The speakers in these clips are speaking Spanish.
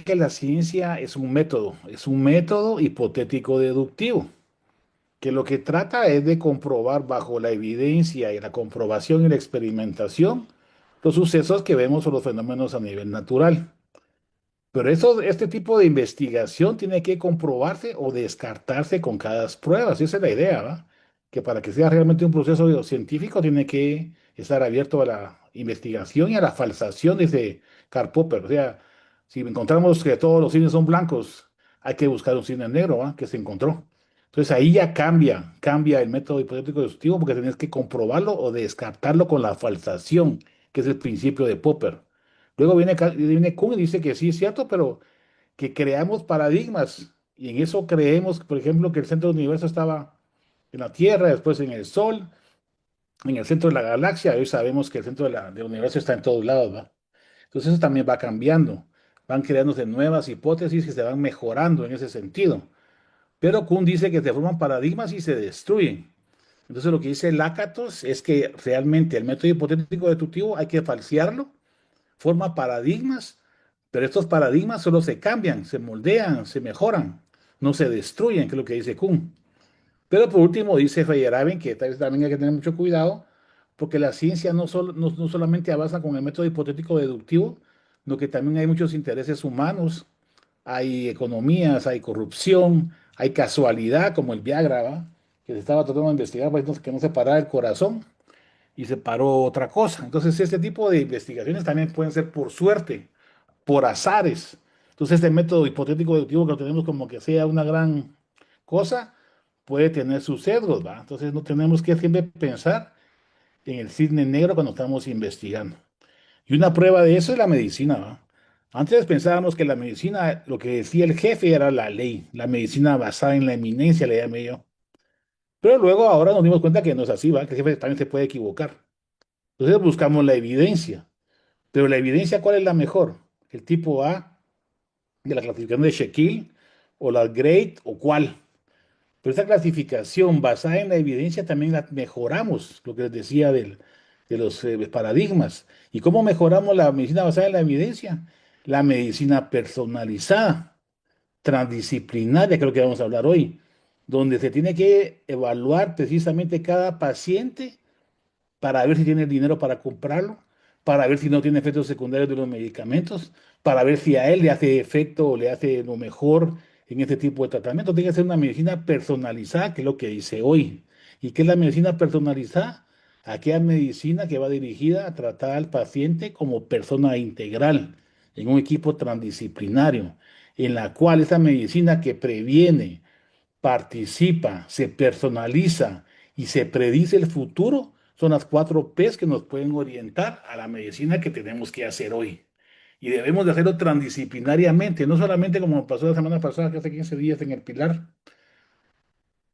que la ciencia es un método hipotético deductivo, que lo que trata es de comprobar bajo la evidencia y la comprobación y la experimentación los sucesos que vemos o los fenómenos a nivel natural. Pero este tipo de investigación tiene que comprobarse o descartarse con cada prueba. Esa es la idea, ¿va? Que para que sea realmente un proceso científico tiene que estar abierto a la investigación y a la falsación, dice Karl Popper. O sea, si encontramos que todos los cines son blancos, hay que buscar un cine negro, ¿va? Que se encontró. Entonces ahí ya cambia el método hipotético deductivo porque tenés que comprobarlo o descartarlo con la falsación, que es el principio de Popper. Luego viene Kuhn y dice que sí es cierto, pero que creamos paradigmas. Y en eso creemos, por ejemplo, que el centro del universo estaba en la Tierra, después en el Sol, en el centro de la galaxia. Hoy sabemos que el centro del universo está en todos lados, ¿va? Entonces eso también va cambiando. Van creándose nuevas hipótesis que se van mejorando en ese sentido. Pero Kuhn dice que se forman paradigmas y se destruyen. Entonces lo que dice Lakatos es que realmente el método hipotético deductivo hay que falsearlo, forma paradigmas, pero estos paradigmas solo se cambian, se moldean, se mejoran, no se destruyen, que es lo que dice Kuhn. Pero por último dice Feyerabend que tal vez también hay que tener mucho cuidado, porque la ciencia no solamente avanza con el método hipotético deductivo, sino que también hay muchos intereses humanos, hay economías, hay corrupción, hay casualidad, como el Viagra, ¿va? Que se estaba tratando de investigar, pues, que no se parara el corazón y se paró otra cosa. Entonces, este tipo de investigaciones también pueden ser por suerte, por azares. Entonces, este método hipotético deductivo que lo tenemos como que sea una gran cosa, puede tener sus sesgos, ¿va? Entonces, no tenemos que siempre pensar en el cisne negro cuando estamos investigando. Y una prueba de eso es la medicina, ¿va? Antes pensábamos que la medicina, lo que decía el jefe era la ley, la medicina basada en la eminencia, le llamé yo. Pero luego ahora nos dimos cuenta que no es así, ¿va? Que el jefe también se puede equivocar. Entonces buscamos la evidencia. Pero la evidencia, ¿cuál es la mejor? ¿El tipo A de la clasificación de Shekel o la Grade o cuál? Pero esa clasificación basada en la evidencia también la mejoramos, lo que les decía de los paradigmas. ¿Y cómo mejoramos la medicina basada en la evidencia? La medicina personalizada, transdisciplinaria, creo que vamos a hablar hoy, donde se tiene que evaluar precisamente cada paciente para ver si tiene el dinero para comprarlo, para ver si no tiene efectos secundarios de los medicamentos, para ver si a él le hace efecto o le hace lo mejor en este tipo de tratamiento. Tiene que ser una medicina personalizada, que es lo que dice hoy. ¿Y qué es la medicina personalizada? Aquella medicina que va dirigida a tratar al paciente como persona integral, en un equipo transdisciplinario, en la cual esa medicina que previene, participa, se personaliza y se predice el futuro, son las cuatro P's que nos pueden orientar a la medicina que tenemos que hacer hoy. Y debemos de hacerlo transdisciplinariamente, no solamente como pasó la semana pasada, que hace 15 días en el Pilar,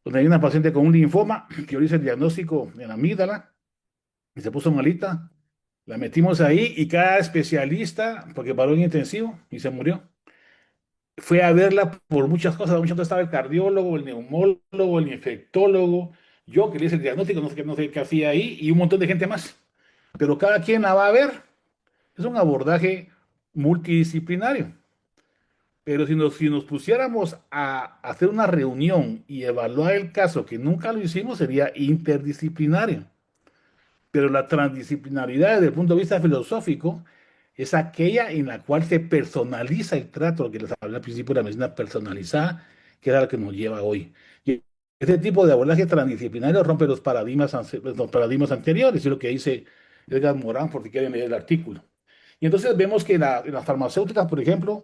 donde hay una paciente con un linfoma, que yo le hice el diagnóstico en la amígdala y se puso malita. La metimos ahí y cada especialista, porque paró en intensivo y se murió, fue a verla por muchas cosas. Muchas veces estaba el cardiólogo, el neumólogo, el infectólogo, yo que le hice el diagnóstico, no sé qué hacía ahí, y un montón de gente más. Pero cada quien la va a ver. Es un abordaje multidisciplinario. Pero si nos pusiéramos a hacer una reunión y evaluar el caso, que nunca lo hicimos, sería interdisciplinario. Pero la transdisciplinaridad desde el punto de vista filosófico es aquella en la cual se personaliza el trato, lo que les hablé al principio de la medicina personalizada, que es la que nos lleva hoy. Y este tipo de abordaje transdisciplinario rompe los paradigmas anteriores, es lo que dice Edgar Morán, por si quieren leer el artículo. Y entonces vemos que en las farmacéuticas, por ejemplo,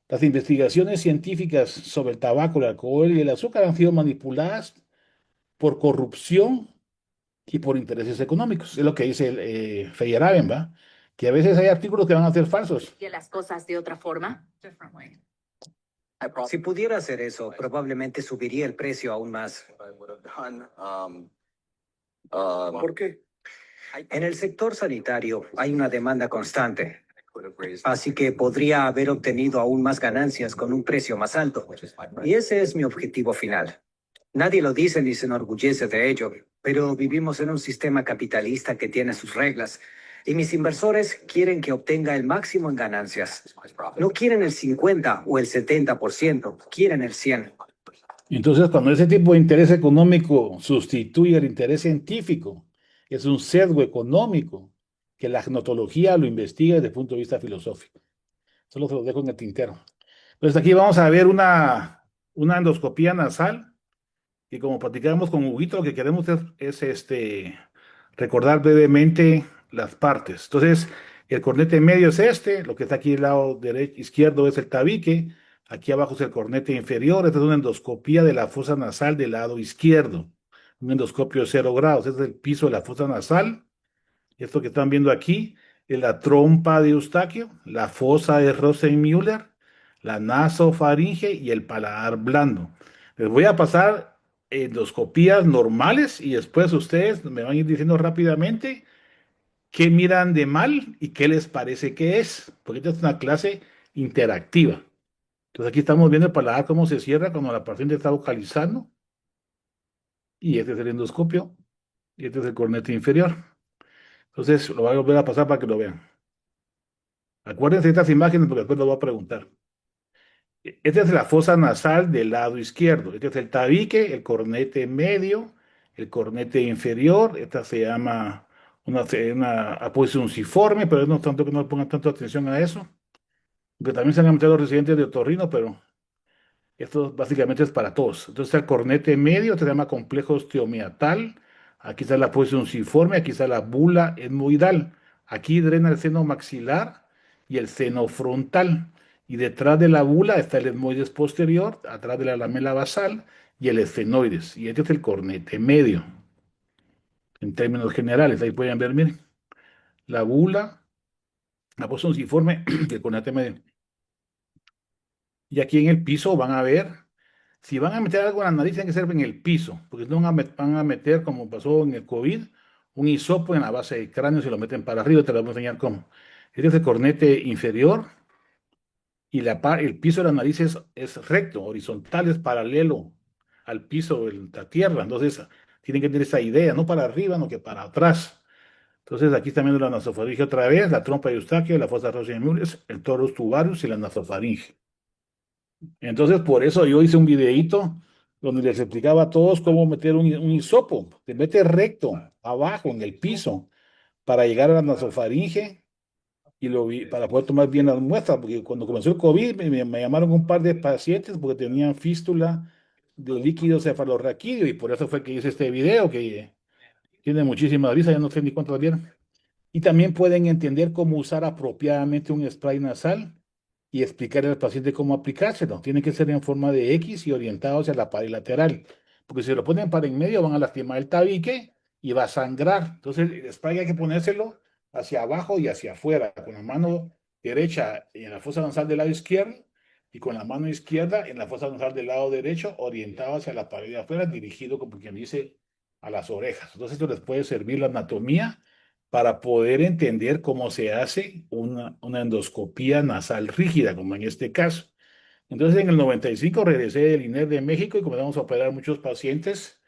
las investigaciones científicas sobre el tabaco, el alcohol y el azúcar han sido manipuladas por corrupción y por intereses económicos. Es lo que dice Feyerabend, ¿va? Que a veces hay artículos que van a ser falsos. ¿Y las cosas de otra forma? Si pudiera hacer eso, probablemente subiría el precio aún más. ¿Por qué? En el sector sanitario hay una demanda constante, así que podría haber obtenido aún más ganancias con un precio más alto. Y ese es mi objetivo final. Nadie lo dice ni se enorgullece de ello, pero vivimos en un sistema capitalista que tiene sus reglas. Y mis inversores quieren que obtenga el máximo en ganancias. No quieren el 50 o el 70%, quieren el 100. Entonces, cuando ese tipo de interés económico sustituye el interés científico, es un sesgo económico que la gnotología lo investiga desde el punto de vista filosófico. Solo se lo dejo en el tintero. Entonces, aquí vamos a ver una endoscopía nasal y como platicamos con Huguito, lo que queremos recordar brevemente las partes. Entonces, el cornete medio es este, lo que está aquí al lado derecho, izquierdo es el tabique, aquí abajo es el cornete inferior, esta es una endoscopía de la fosa nasal del lado izquierdo, un endoscopio de 0 grados, este es el piso de la fosa nasal, esto que están viendo aquí es la trompa de Eustaquio, la fosa de Rosenmüller, la nasofaringe y el paladar blando. Les voy a pasar endoscopías normales y después ustedes me van a ir diciendo rápidamente qué miran de mal y qué les parece que es, porque esta es una clase interactiva. Entonces aquí estamos viendo el paladar cómo se cierra cuando la paciente está vocalizando y este es el endoscopio y este es el cornete inferior. Entonces lo voy a volver a pasar para que lo vean. Acuérdense de estas imágenes porque después lo voy a preguntar. Esta es la fosa nasal del lado izquierdo. Este es el tabique, el cornete medio, el cornete inferior. Esta se llama una apoisiunciforme, pero no tanto que no pongan tanto atención a eso. Que también se han metido los residentes de otorrino, pero esto básicamente es para todos. Entonces el cornete medio se llama complejo osteomiatal. Aquí está la apoisiunciforme, aquí está la bula etmoidal. Aquí drena el seno maxilar y el seno frontal. Y detrás de la bula está el etmoides posterior, atrás de la lamela basal y el esfenoides. Y este es el cornete medio, en términos generales. Ahí pueden ver, miren, la bula, la apoisiunciforme y el cornete medio. Y aquí en el piso van a ver, si van a meter algo en la nariz, tiene que ser en el piso, porque no van a meter, como pasó en el COVID, un hisopo en la base del cráneo, si lo meten para arriba, te lo voy a enseñar cómo. Este es el cornete inferior y el piso de la nariz es recto, horizontal, es paralelo al piso de la tierra. Entonces, tienen que tener esa idea, no para arriba, no que para atrás. Entonces, aquí está viendo la nasofaringe otra vez, la trompa de Eustaquio, la fosa Rosenmüller, el torus tubarius y la nasofaringe. Entonces, por eso yo hice un videíto donde les explicaba a todos cómo meter un hisopo. Se mete recto, abajo, en el piso, para llegar a la nasofaringe y para poder tomar bien las muestras, porque cuando comenzó el COVID me llamaron un par de pacientes porque tenían fístula de líquido cefalorraquídeo y por eso fue que hice este video que tiene muchísima risa, ya no sé ni cuántos vieron. Y también pueden entender cómo usar apropiadamente un spray nasal y explicarle al paciente cómo aplicárselo. Tiene que ser en forma de X y orientado hacia la pared lateral, porque si lo ponen para en medio van a lastimar el tabique y va a sangrar. Entonces el spray hay que ponérselo hacia abajo y hacia afuera, con la mano derecha en la fosa nasal del lado izquierdo y con la mano izquierda en la fosa nasal del lado derecho, orientado hacia la pared de afuera, dirigido, como quien dice, a las orejas. Entonces esto les puede servir la anatomía para poder entender cómo se hace una endoscopía nasal rígida, como en este caso. Entonces, en el 95 regresé del INER de México y comenzamos a operar muchos pacientes.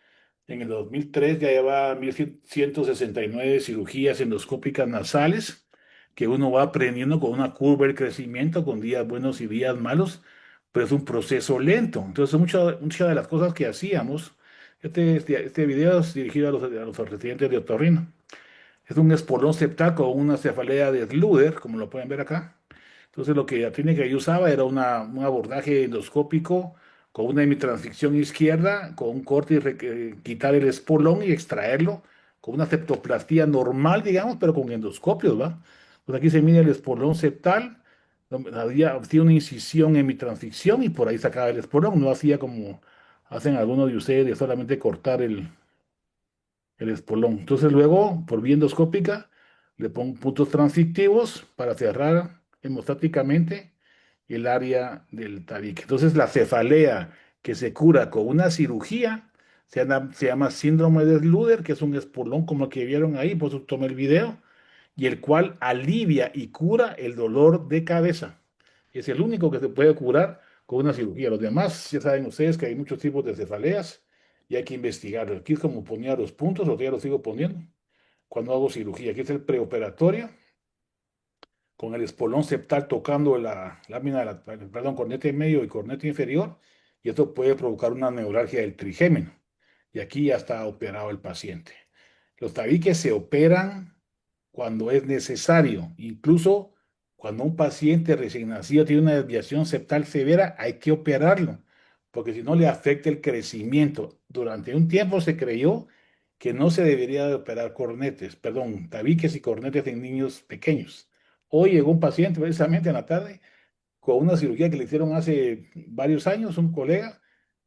En el 2003 ya llevaba 1.169 cirugías endoscópicas nasales, que uno va aprendiendo con una curva de crecimiento, con días buenos y días malos, pero es un proceso lento. Entonces, muchas de las cosas que hacíamos, este video es dirigido a los residentes de otorrino. Es un espolón septal con una cefalea de Sluder, como lo pueden ver acá. Entonces lo que la técnica que yo usaba era un abordaje endoscópico con una hemitransficción izquierda, con un corte y quitar el espolón y extraerlo, con una septoplastía normal, digamos, pero con endoscopios, ¿va? Pues aquí se mide el espolón septal, hacía una incisión en hemitransficción y por ahí sacaba el espolón, no hacía como hacen algunos de ustedes de solamente cortar el espolón. Entonces luego, por vía endoscópica, le pongo puntos transitivos para cerrar hemostáticamente el área del tabique. Entonces la cefalea que se cura con una cirugía se llama síndrome de Sluder, que es un espolón como el que vieron ahí, por eso tomé el video, y el cual alivia y cura el dolor de cabeza. Es el único que se puede curar con una cirugía. Los demás, ya saben ustedes que hay muchos tipos de cefaleas y hay que investigarlo. Aquí es como ponía los puntos, los ya los sigo poniendo. cuando hago cirugía. Aquí es el preoperatorio, con el espolón septal tocando la lámina, perdón, cornete medio y cornete inferior, y esto puede provocar una neuralgia del trigémino. Y aquí ya está operado el paciente. Los tabiques se operan cuando es necesario, incluso cuando un paciente recién nacido tiene una desviación septal severa, hay que operarlo, porque si no le afecta el crecimiento. Durante un tiempo se creyó que no se debería de operar cornetes, perdón, tabiques y cornetes en niños pequeños. Hoy llegó un paciente precisamente en la tarde con una cirugía que le hicieron hace varios años, un colega,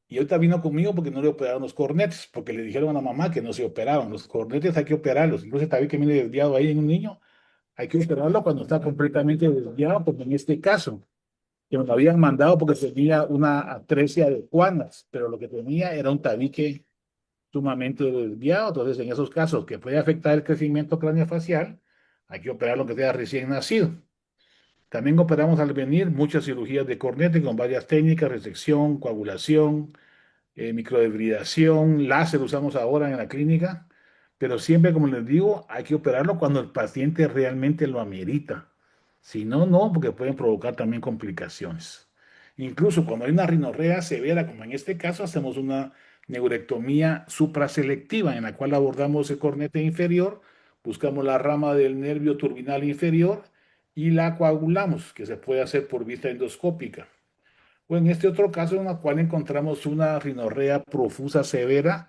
y ahorita vino conmigo porque no le operaron los cornetes, porque le dijeron a la mamá que no se operaban. Los cornetes hay que operarlos. Incluso el tabique viene desviado ahí en un niño, hay que operarlo cuando está completamente desviado, como en este caso, que me lo habían mandado porque tenía una atresia de Juanas, pero lo que tenía era un tabique sumamente desviado. Entonces, en esos casos que puede afectar el crecimiento craneofacial, hay que operar lo que sea recién nacido. También operamos al venir muchas cirugías de cornete con varias técnicas, resección, coagulación, microderridación, láser usamos ahora en la clínica, pero siempre, como les digo, hay que operarlo cuando el paciente realmente lo amerita. Si no, no, porque pueden provocar también complicaciones. Incluso cuando hay una rinorrea severa, como en este caso, hacemos una neurectomía supraselectiva en la cual abordamos el cornete inferior, buscamos la rama del nervio turbinal inferior y la coagulamos, que se puede hacer por vista endoscópica. O en este otro caso, en el cual encontramos una rinorrea profusa severa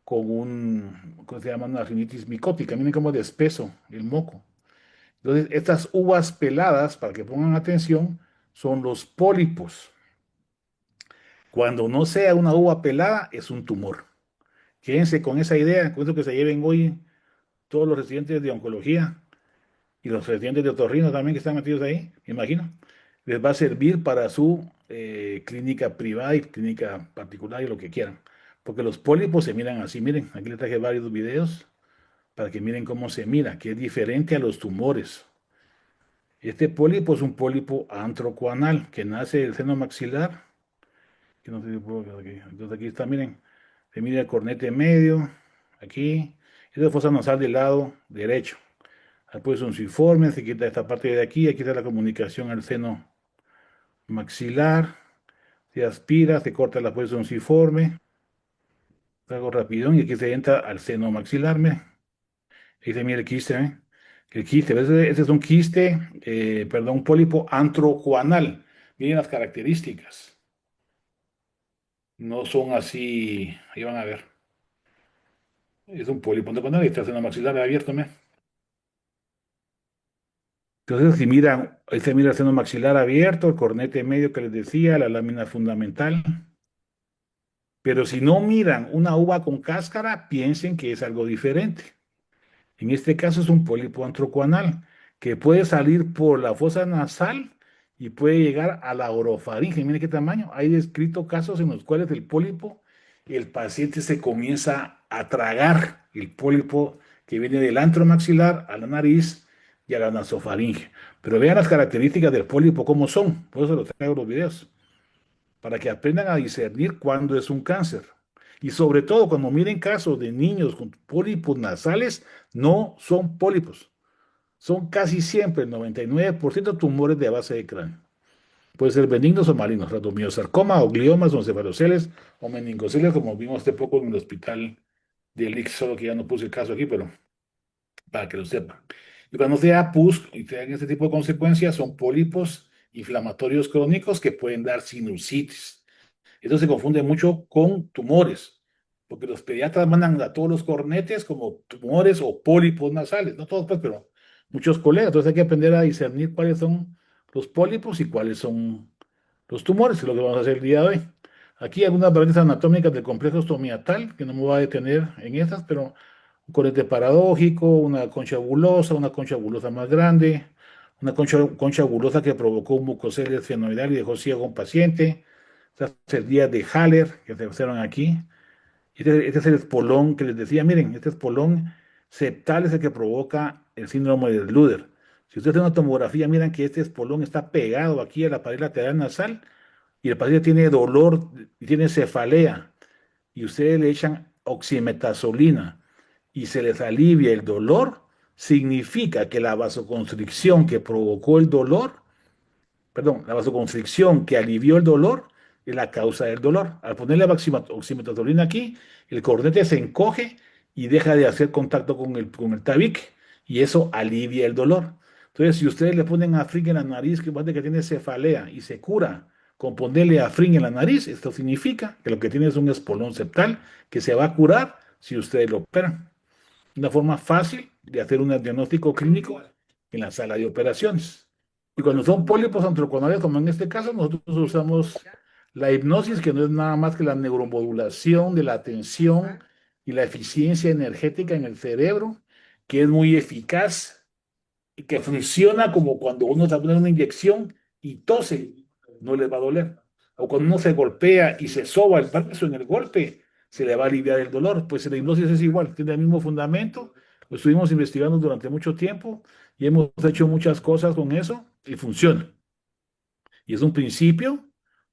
con ¿cómo se llama? Una rinitis micótica. Miren cómo de espeso el moco. Entonces, estas uvas peladas, para que pongan atención, son los pólipos. Cuando no sea una uva pelada, es un tumor. Quédense con esa idea, con eso que se lleven hoy todos los residentes de oncología y los residentes de otorrino también que están metidos ahí, me imagino, les va a servir para su clínica privada y clínica particular y lo que quieran. Porque los pólipos se miran así, miren, aquí les traje varios videos para que miren cómo se mira, que es diferente a los tumores. Este pólipo es un pólipo antrocoanal que nace del seno maxilar, que no sé si puedo, aquí. Entonces aquí está, miren, se mira el cornete medio, aquí, esa es fosa nasal del lado derecho. Después un siforme, se quita esta parte de aquí está la comunicación al seno maxilar, se aspira, se corta la fosa siforme, algo rapidón y aquí se entra al seno maxilar, ahí se mira el quiste, ¿eh? El quiste, ese es un quiste, perdón, un pólipo antrocoanal. Miren las características. No son así, ahí van a ver. Es un pólipo antrocoanal y está el seno maxilar abierto, ¿me? Entonces, si miran, ahí se mira el seno maxilar abierto, el cornete medio que les decía, la lámina fundamental. Pero si no miran una uva con cáscara, piensen que es algo diferente. En este caso es un pólipo antrocoanal que puede salir por la fosa nasal y puede llegar a la orofaringe. Miren qué tamaño. Hay descrito casos en los cuales el pólipo, el paciente se comienza a tragar el pólipo que viene del antro maxilar a la nariz y a la nasofaringe. Pero vean las características del pólipo, cómo son. Por eso los traigo los videos, para que aprendan a discernir cuándo es un cáncer. Y sobre todo, cuando miren casos de niños con pólipos nasales, no son pólipos. Son casi siempre, el 99%, tumores de base de cráneo. Pueden ser benignos o malignos, rhabdomiosarcoma o gliomas o encefaloceles o meningoceles, como vimos hace poco en el hospital de Lix, solo que ya no puse el caso aquí, pero para que lo sepan. Y cuando sea pus y tengan este tipo de consecuencias, son pólipos inflamatorios crónicos que pueden dar sinusitis. Esto se confunde mucho con tumores, porque los pediatras mandan a todos los cornetes como tumores o pólipos nasales, no todos, pues, pero muchos colegas. Entonces hay que aprender a discernir cuáles son los pólipos y cuáles son los tumores, que es lo que vamos a hacer el día de hoy. Aquí algunas variantes anatómicas del complejo estomiatal, que no me voy a detener en estas, pero un cornete paradójico, una concha bulosa más grande, una concha bulosa que provocó un mucocele esfenoidal y dejó ciego a un paciente. Estas días de Haller que se observan aquí. Este es el espolón que les decía, miren, este espolón septal es el que provoca el síndrome de Luder. Si ustedes hacen una tomografía, miran que este espolón está pegado aquí a la pared lateral nasal y el paciente tiene dolor y tiene cefalea y ustedes le echan oximetazolina y se les alivia el dolor, significa que la vasoconstricción que provocó el dolor, perdón, la vasoconstricción que alivió el dolor es la causa del dolor. Al ponerle oximetazolina aquí, el cornete se encoge y deja de hacer contacto con el tabique y eso alivia el dolor. Entonces, si ustedes le ponen afrin en la nariz, que parece que tiene cefalea y se cura con ponerle afrin en la nariz, esto significa que lo que tiene es un espolón septal que se va a curar si ustedes lo operan. Una forma fácil de hacer un diagnóstico clínico en la sala de operaciones. Y cuando son pólipos antroconales, como en este caso, nosotros usamos la hipnosis, que no es nada más que la neuromodulación de la atención y la eficiencia energética en el cerebro, que es muy eficaz y que funciona como cuando uno se pone una inyección y tose, no le va a doler. O cuando uno se golpea y se soba el brazo en el golpe, se le va a aliviar el dolor. Pues la hipnosis es igual, tiene el mismo fundamento. Lo estuvimos investigando durante mucho tiempo y hemos hecho muchas cosas con eso y funciona. Y es un principio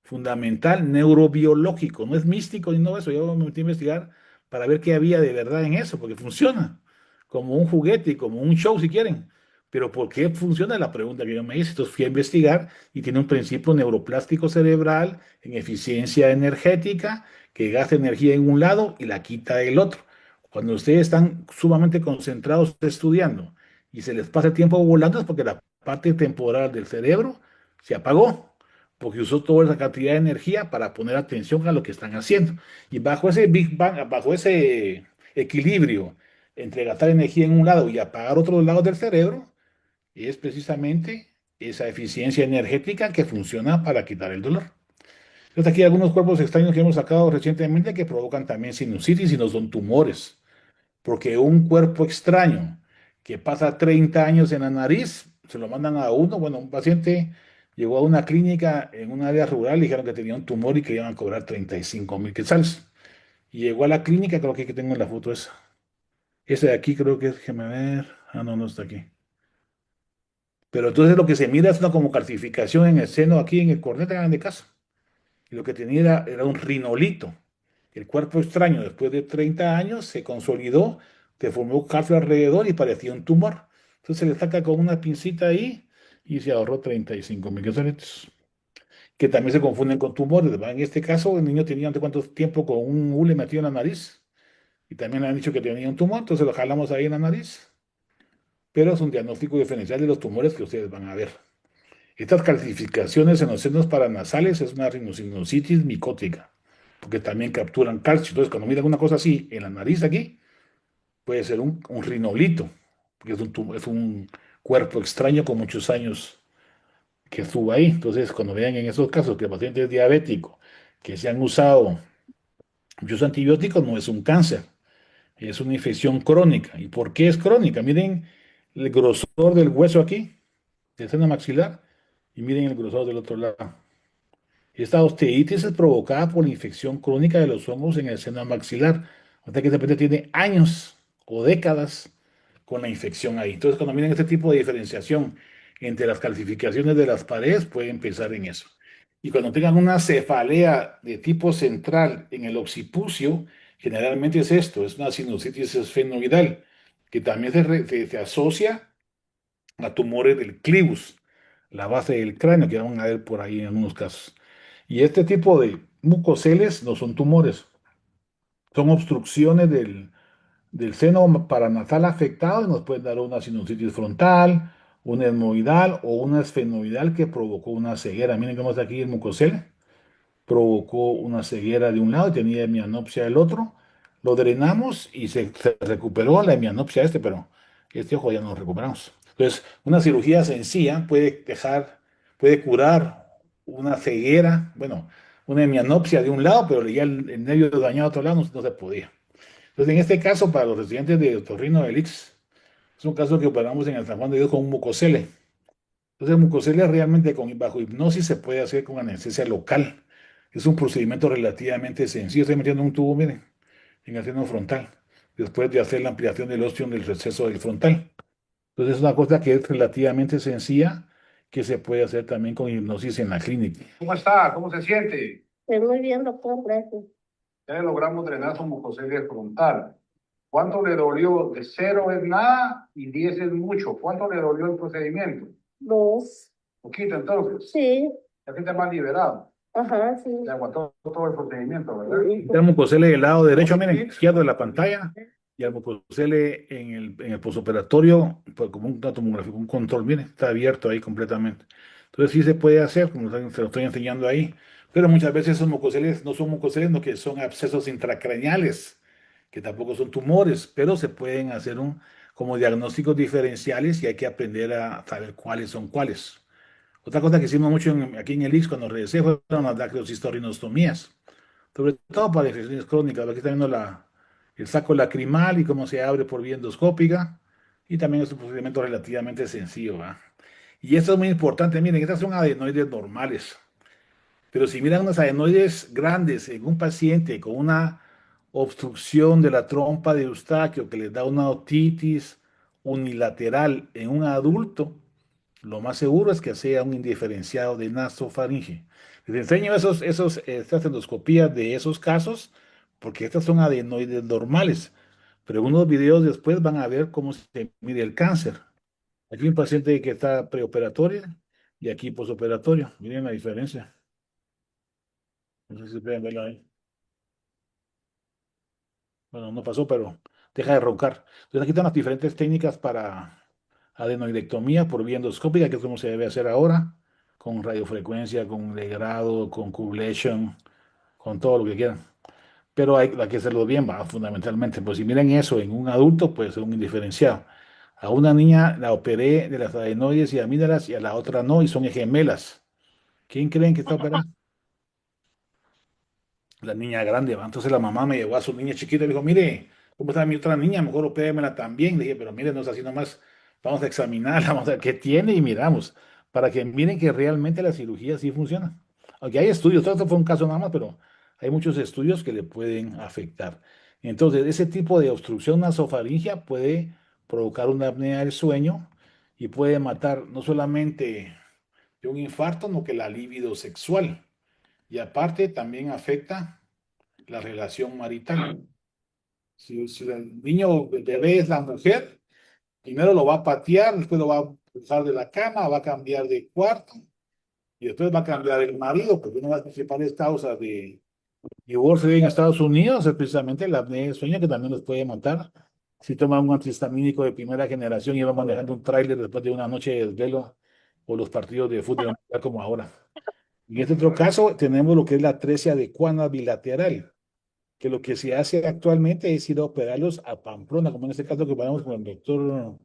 fundamental neurobiológico, no es místico ni nada de eso. Yo me metí a investigar para ver qué había de verdad en eso, porque funciona como un juguete y como un show si quieren. Pero ¿por qué funciona? La pregunta que yo me hice. Entonces fui a investigar y tiene un principio neuroplástico cerebral en eficiencia energética que gasta energía en un lado y la quita del otro. Cuando ustedes están sumamente concentrados estudiando y se les pasa el tiempo volando es porque la parte temporal del cerebro se apagó, porque usó toda esa cantidad de energía para poner atención a lo que están haciendo. Y bajo ese Big Bang, bajo ese equilibrio entre gastar energía en un lado y apagar otros lados del cerebro, es precisamente esa eficiencia energética que funciona para quitar el dolor. Entonces aquí hay algunos cuerpos extraños que hemos sacado recientemente que provocan también sinusitis y no son tumores, porque un cuerpo extraño que pasa 30 años en la nariz, se lo mandan a uno. Bueno, un paciente llegó a una clínica en un área rural, le dijeron que tenía un tumor y que iban a cobrar 35,000 quetzales. Y llegó a la clínica, creo que aquí tengo la foto esa. Ese de aquí creo que es, déjeme ver. Ah, no, no está aquí. Pero entonces lo que se mira es una como calcificación en el seno, aquí en el cornete, hagan de caso. Y lo que tenía era un rinolito. El cuerpo extraño, después de 30 años, se consolidó, se formó calcio alrededor y parecía un tumor. Entonces se le saca con una pincita ahí y se ahorró 35,000 quetzales, que también se confunden con tumores, ¿verdad? En este caso, el niño tenía no sé cuánto tiempo con un hule metido en la nariz y también le han dicho que tenía un tumor, entonces lo jalamos ahí en la nariz. Pero es un diagnóstico diferencial de los tumores que ustedes van a ver. Estas calcificaciones en los senos paranasales es una rinosinusitis micótica, porque también capturan calcio. Entonces, cuando miran una cosa así en la nariz aquí, puede ser un rinolito, porque es un cuerpo extraño con muchos años que estuvo ahí. Entonces, cuando vean en esos casos que el paciente es diabético, que se han usado muchos antibióticos, no es un cáncer, es una infección crónica. ¿Y por qué es crónica? Miren el grosor del hueso aquí, del seno maxilar, y miren el grosor del otro lado. Esta osteitis es provocada por la infección crónica de los hongos en el seno maxilar. O sea que de repente tiene años o décadas con la infección ahí. Entonces, cuando miren este tipo de diferenciación entre las calcificaciones de las paredes, pueden pensar en eso. Y cuando tengan una cefalea de tipo central en el occipucio, generalmente es esto, es una sinusitis esfenoidal, que también se asocia a tumores del clivus, la base del cráneo, que van a ver por ahí en algunos casos. Y este tipo de mucoceles no son tumores, son obstrucciones del seno paranasal afectado y nos pueden dar una sinusitis frontal, una etmoidal o una esfenoidal que provocó una ceguera. Miren cómo está aquí el mucocele, provocó una ceguera de un lado y tenía hemianopsia del otro. Lo drenamos y se recuperó la hemianopsia pero este ojo ya no lo recuperamos. Entonces, una cirugía sencilla puede curar una ceguera, bueno, una hemianopsia de un lado, pero ya el nervio dañado de otro lado no se podía. Entonces, en este caso, para los residentes de Otorrino de Lix, es un caso que operamos en el San Juan de Dios con un mucocele. Entonces, el mucocele realmente bajo hipnosis se puede hacer con anestesia local. Es un procedimiento relativamente sencillo. Estoy metiendo un tubo, miren, en el seno frontal, después de hacer la ampliación del ostium del receso del frontal. Entonces, es una cosa que es relativamente sencilla, que se puede hacer también con hipnosis en la clínica. ¿Cómo está? ¿Cómo se siente? Muy bien, doctor, gracias. Ya logramos drenar su mucocele frontal. ¿Cuánto le dolió? De 0 es nada y 10 es mucho. ¿Cuánto le dolió el procedimiento? 2. Poquito, entonces. Sí. La gente más liberado. Ajá, sí. Le aguantó todo el procedimiento, ¿verdad? Al mucosele del lado derecho, miren, izquierdo de la pantalla, y al mucosele en el posoperatorio, pues como una tomografía, un control, miren, está abierto ahí completamente. Entonces sí se puede hacer, como se lo estoy enseñando ahí, pero muchas veces esos mucoceles no son mucoceles, no que son abscesos intracraneales, que tampoco son tumores, pero se pueden hacer como diagnósticos diferenciales y hay que aprender a saber cuáles son cuáles. Otra cosa que hicimos mucho aquí en el IX cuando regresé fueron las dacroshistorinostomías, sobre todo para infecciones crónicas. Aquí está viendo el saco lacrimal y cómo se abre por vía endoscópica. Y también es un procedimiento relativamente sencillo, ¿va? Y esto es muy importante. Miren, estas son adenoides normales. Pero si miran unas adenoides grandes en un paciente con una obstrucción de la trompa de Eustaquio que les da una otitis unilateral en un adulto, lo más seguro es que sea un indiferenciado de nasofaringe. Les enseño estas endoscopías de esos casos porque estas son adenoides normales. Pero unos videos después van a ver cómo se mide el cáncer. Aquí un paciente que está preoperatorio y aquí posoperatorio. Miren la diferencia. No sé si pueden verlo ahí. Bueno, no pasó, pero deja de roncar. Entonces aquí están las diferentes técnicas para adenoidectomía por vía endoscópica, que es como se debe hacer ahora, con radiofrecuencia, con legrado, con cublation, con todo lo que quieran. Pero hay que hacerlo bien, va, fundamentalmente. Pues si miren eso en un adulto, puede ser un indiferenciado. A una niña la operé de las adenoides y amígdalas y a la otra no, y son gemelas. ¿Quién creen que está operada? La niña grande, ¿va? Entonces la mamá me llevó a su niña chiquita y le dijo, mire, ¿cómo está mi otra niña? Mejor opéремela también. Le dije, pero mire, no es así nomás, vamos a examinarla, vamos a ver qué tiene y miramos, para que miren que realmente la cirugía sí funciona. Aunque hay estudios, todo esto fue un caso nada más, pero hay muchos estudios que le pueden afectar. Entonces, ese tipo de obstrucción nasofaringea puede provocar una apnea del sueño y puede matar no solamente de un infarto, sino que la libido sexual. Y aparte también afecta la relación marital. Si el niño, el bebé es la mujer, primero lo va a patear, después lo va a expulsar de la cama, va a cambiar de cuarto y después va a cambiar el marido, porque una de las principales causas de divorcio en Estados Unidos es precisamente la apnea del sueño, que también los puede matar. Si toman un antihistamínico de primera generación y va manejando un tráiler después de una noche de desvelo o los partidos de fútbol como ahora. En este otro caso tenemos lo que es la atresia de Cuana bilateral, que lo que se hace actualmente es ir a operarlos a Pamplona, como en este caso que operamos con el doctor, no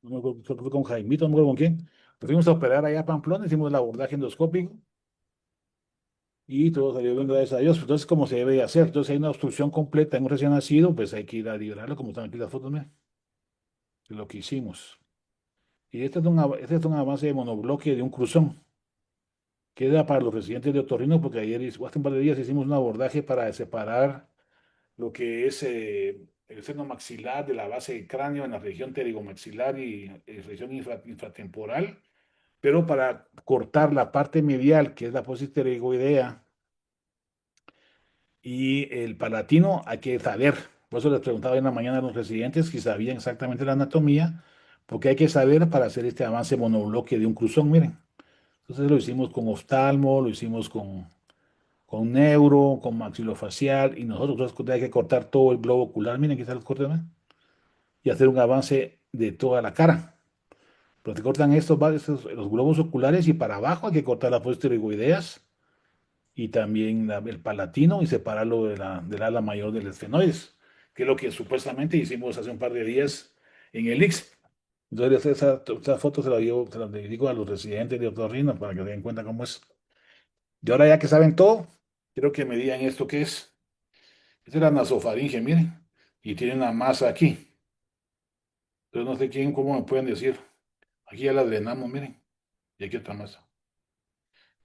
me acuerdo, creo que fue con Jaimito, no me acuerdo con quién. Nos fuimos a operar allá a Pamplona, hicimos el abordaje endoscópico y todo salió bien, gracias a Dios. Entonces, como se debe de hacer, entonces hay una obstrucción completa en un recién nacido, pues hay que ir a liberarlo, como están aquí las fotos, ¿no? De lo que hicimos. Y este es un avance de monobloque de un cruzón. Queda para los residentes de otorrino, porque ayer, hace un par de días, hicimos un abordaje para separar lo que es el seno maxilar de la base del cráneo en la región pterigomaxilar y región infratemporal, pero para cortar la parte medial, que es la apófisis pterigoidea, y el palatino, hay que saber. Por eso les preguntaba en la mañana a los residentes si sabían exactamente la anatomía, porque hay que saber para hacer este avance monobloque de un cruzón, miren. Entonces lo hicimos con oftalmo, lo hicimos con neuro, con maxilofacial, y nosotros hay que cortar todo el globo ocular, miren, aquí están los cortes, ¿no? Y hacer un avance de toda la cara. Pero te cortan los globos oculares y para abajo hay que cortar las fosas tiroideas y también el palatino y separarlo del ala mayor del esfenoides, que es lo que supuestamente hicimos hace un par de días en el IX. Entonces esa foto se la dedico a los residentes de otorrino para que se den cuenta cómo es. Y ahora ya que saben todo, quiero que me digan esto que es. Esta es la nasofaringe, miren, y tiene una masa aquí. Pero no sé cómo me pueden decir. Aquí ya la drenamos, miren, y aquí otra masa.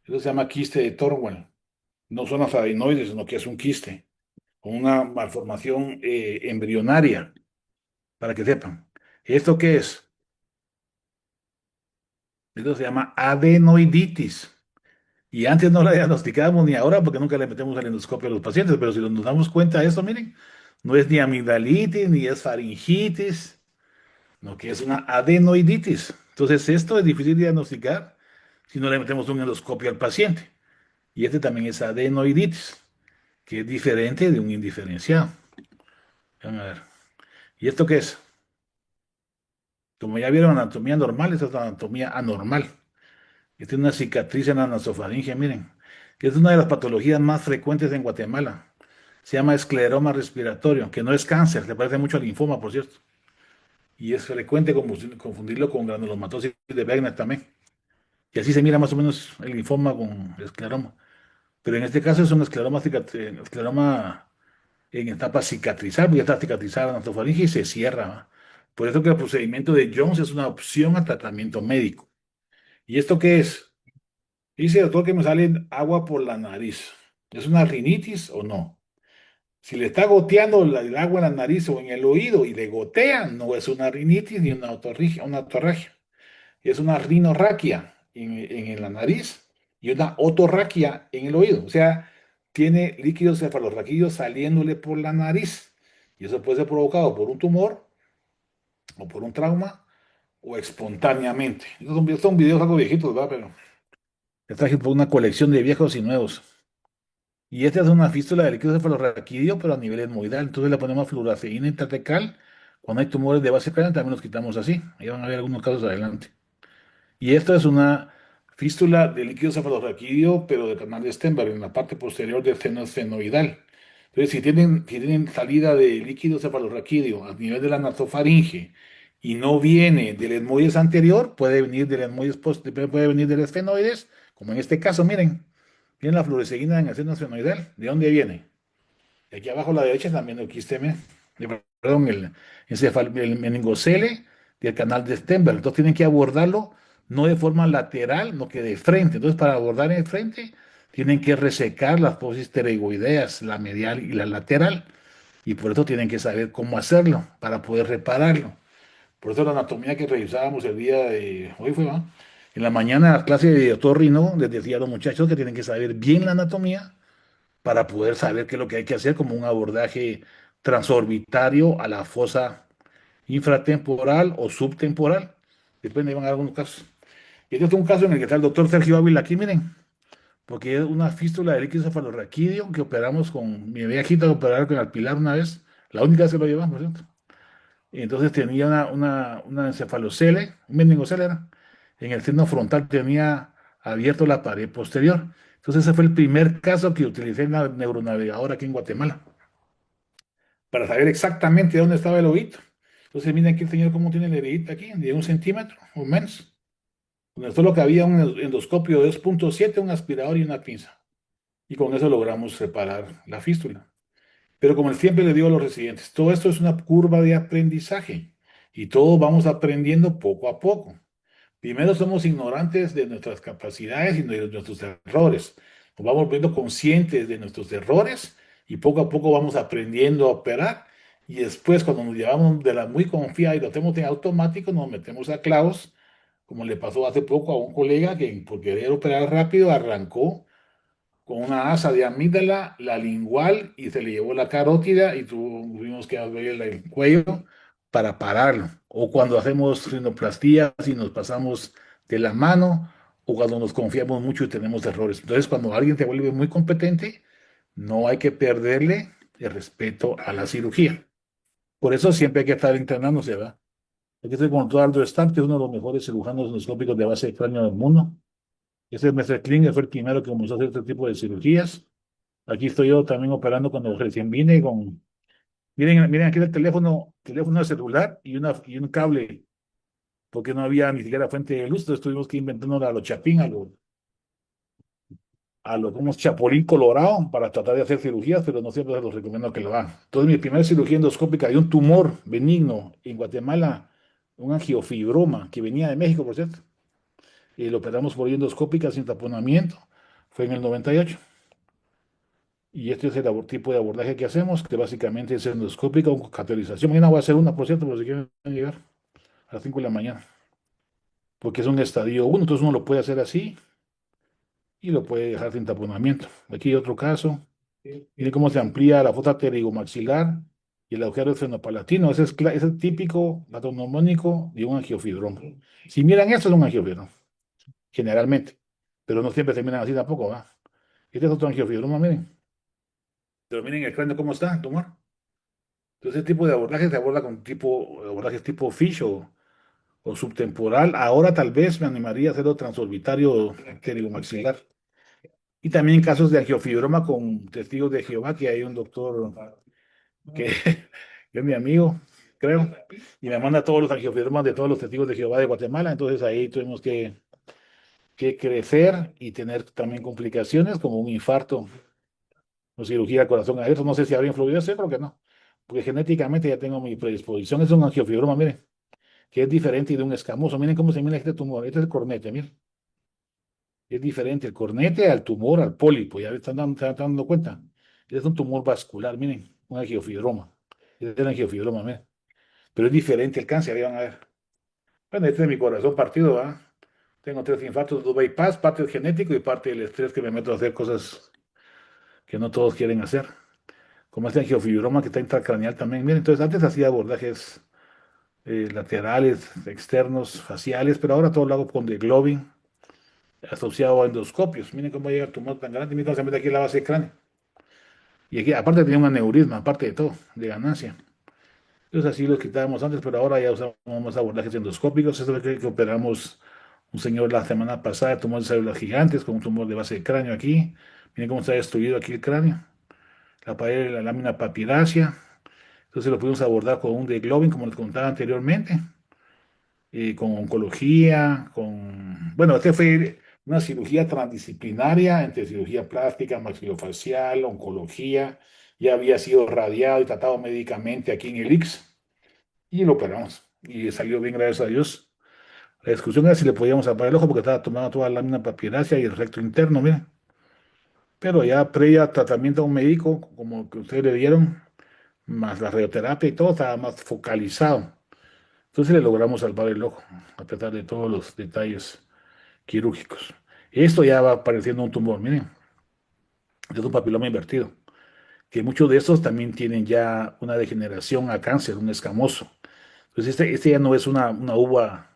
Eso se llama quiste de Torwell. No son las adenoides, sino que es un quiste, con una malformación embrionaria, para que sepan. ¿Esto qué es? Esto se llama adenoiditis. Y antes no la diagnosticábamos ni ahora porque nunca le metemos al endoscopio a los pacientes, pero si nos damos cuenta de esto, miren, No es ni amigdalitis, ni es faringitis, no, que es una adenoiditis. Entonces, esto es difícil de diagnosticar si no le metemos un endoscopio al paciente. Y este también es adenoiditis, que es diferente de un indiferenciado. Vamos a ver. ¿Y esto qué es? Como ya vieron anatomía normal, esta es la anatomía anormal. Esta es una cicatriz en la nasofaringe, miren, que es una de las patologías más frecuentes en Guatemala. Se llama escleroma respiratorio, que no es cáncer, se parece mucho al linfoma, por cierto. Y es frecuente confundirlo con granulomatosis de Wegener también. Y así se mira más o menos el linfoma con escleroma. Pero en este caso es un escleroma en etapa cicatrizal, porque ya está cicatrizada la nasofaringe y se cierra, ¿va? Por eso que el procedimiento de Jones es una opción a tratamiento médico. ¿Y esto qué es? Dice el doctor que me sale agua por la nariz. ¿Es una rinitis o no? Si le está goteando el agua en la nariz o en el oído y le gotea, no es una rinitis ni una otorragia. Es una rinorraquia en la nariz y una otorraquia en el oído. O sea, tiene líquidos cefalorraquídeos saliéndole por la nariz. Y eso puede ser provocado por un tumor o por un trauma o espontáneamente. Estos son videos algo viejitos, ¿verdad? Pero les traje por una colección de viejos y nuevos. Y esta es una fístula de líquido cefalorraquídeo, pero a nivel etmoidal. Entonces le ponemos fluoraceína intratecal. Cuando hay tumores de base craneal, también los quitamos así. Ahí van a ver algunos casos adelante. Y esto es una fístula de líquido cefalorraquídeo, pero del canal de Stenberg, en la parte posterior del seno esfenoidal. Entonces, si tienen salida de líquido cefalorraquídeo a nivel de la nasofaringe y no viene del etmoides anterior, puede venir del etmoides puede venir del esfenoides, como en este caso, miren, tiene la fluoresceína en el seno esfenoidal. ¿De dónde viene? Y aquí abajo a la derecha también el quisteme, perdón, el meningocele del canal de Stenberg. Entonces tienen que abordarlo no de forma lateral, no que de frente. Entonces para abordar en frente tienen que resecar las fosas pterygoideas, la medial y la lateral. Y por eso tienen que saber cómo hacerlo para poder repararlo. Por eso la anatomía que revisábamos el día de hoy fue, ¿va? En la mañana, la clase de otorrino, les decía a los muchachos que tienen que saber bien la anatomía para poder saber qué es lo que hay que hacer como un abordaje transorbitario a la fosa infratemporal o subtemporal. Depende, van a algunos casos. Y este es un caso en el que está el doctor Sergio Ávila aquí, miren, porque es una fístula de líquido cefalorraquídeo que operamos con mi viejita de operar con el pilar una vez, la única vez que lo llevamos, ¿cierto? Y entonces tenía una encefalocele, un meningocele era, en el seno frontal tenía abierto la pared posterior. Entonces ese fue el primer caso que utilicé en la neuronavegadora aquí en Guatemala, para saber exactamente dónde estaba el oído. Entonces miren aquí el señor cómo tiene el heredita aquí, de 1 centímetro o menos, donde solo cabía un endoscopio de 2.7, un aspirador y una pinza. Y con eso logramos separar la fístula. Pero como siempre le digo a los residentes, todo esto es una curva de aprendizaje y todos vamos aprendiendo poco a poco. Primero somos ignorantes de nuestras capacidades y de nuestros errores. Nos vamos volviendo conscientes de nuestros errores y poco a poco vamos aprendiendo a operar. Y después, cuando nos llevamos de la muy confiada y lo hacemos en automático, nos metemos a clavos, como le pasó hace poco a un colega que por querer operar rápido arrancó con una asa de amígdala, la lingual y se le llevó la carótida y tuvimos que abrirle el cuello para pararlo. O cuando hacemos rinoplastías y nos pasamos de la mano, o cuando nos confiamos mucho y tenemos errores. Entonces, cuando alguien se vuelve muy competente, no hay que perderle el respeto a la cirugía. Por eso siempre hay que estar entrenándose, ¿verdad? Aquí estoy con Aldo Stamp, que es uno de los mejores cirujanos endoscópicos de base de cráneo del mundo. Ese Mr. Klinger fue el primero que comenzó a hacer este tipo de cirugías. Aquí estoy yo también operando cuando recién vine con... Miren, miren aquí el teléfono celular y un cable, porque no había ni siquiera fuente de luz, entonces tuvimos que inventarnos a los chapín, a los como chapulín colorado para tratar de hacer cirugías, pero no siempre se los recomiendo que lo hagan. Entonces, mi primera cirugía endoscópica de un tumor benigno en Guatemala, un angiofibroma que venía de México, por cierto, y lo operamos por endoscópica sin taponamiento, fue en el 98. Y este es el tipo de abordaje que hacemos, que básicamente es endoscópica o cateterización. Mañana voy a hacer una, por cierto, por si quieren llegar a las 5 de la mañana, porque es un estadio 1, entonces uno lo puede hacer así y lo puede dejar sin taponamiento. Aquí hay otro caso. Miren cómo se amplía la fosa pterigomaxilar y el agujero esfenopalatino. Ese es típico patognomónico de un angiofibroma. Si miran esto, es un angiofibroma, generalmente, pero no siempre se miran así tampoco, ¿va? Este es otro angiofibroma, miren. Pero miren el cráneo cómo está, el tumor. Entonces, ese tipo de abordaje se aborda con abordajes tipo Fish o subtemporal. Ahora tal vez me animaría a hacerlo transorbitario pterigomaxilar. Y también casos de angiofibroma con testigos de Jehová, que hay un doctor que, que es mi amigo, creo, y me manda todos los angiofibromas de todos los testigos de Jehová de Guatemala. Entonces ahí tuvimos que crecer y tener también complicaciones como un infarto o cirugía de corazón abierto. No sé si habría influido eso, creo que no, porque genéticamente ya tengo mi predisposición. Es un angiofibroma, miren, que es diferente de un escamoso. Miren cómo se mira este tumor. Este es el cornete, miren. Es diferente el cornete al tumor, al pólipo. Ya se están dando cuenta. Es un tumor vascular, miren, un angiofibroma. Es el angiofibroma, miren. Pero es diferente el cáncer, ahí van a ver. Bueno, este es mi corazón partido, ¿va? Tengo 3 infartos, 2 bypass, parte es genético y parte del estrés que me meto a hacer cosas que no todos quieren hacer. Como este angiofibroma que está intracraneal también. Miren, entonces antes hacía abordajes laterales, externos, faciales, pero ahora todo lo hago con globin asociado a endoscopios. Miren cómo llega el tumor tan grande, miren cómo se mete aquí en la base del cráneo. Y aquí, aparte tenía un aneurisma, aparte de todo, de ganancia. Entonces así lo quitábamos antes, pero ahora ya usamos más abordajes endoscópicos. Esto fue que operamos un señor la semana pasada, tumor de células gigantes con un tumor de base de cráneo aquí. Miren cómo está destruido aquí el cráneo. La pared de la lámina papirácea. Entonces lo pudimos abordar con un de Globin, como les contaba anteriormente, con oncología, Bueno, este fue una cirugía transdisciplinaria entre cirugía plástica, maxilofacial, oncología. Ya había sido radiado y tratado médicamente aquí en el ICS y lo operamos. Y salió bien, gracias a Dios. La discusión era si le podíamos tapar el ojo porque estaba tomando toda la lámina papilácea y el recto interno, miren. Pero ya previa tratamiento a un médico, como que ustedes le dieron, más la radioterapia y todo, estaba más focalizado. Entonces le logramos salvar el ojo, a pesar de todos los detalles quirúrgicos. Esto ya va apareciendo un tumor, miren, es un papiloma invertido, que muchos de estos también tienen ya una degeneración a cáncer, un escamoso. Entonces este ya no es una uva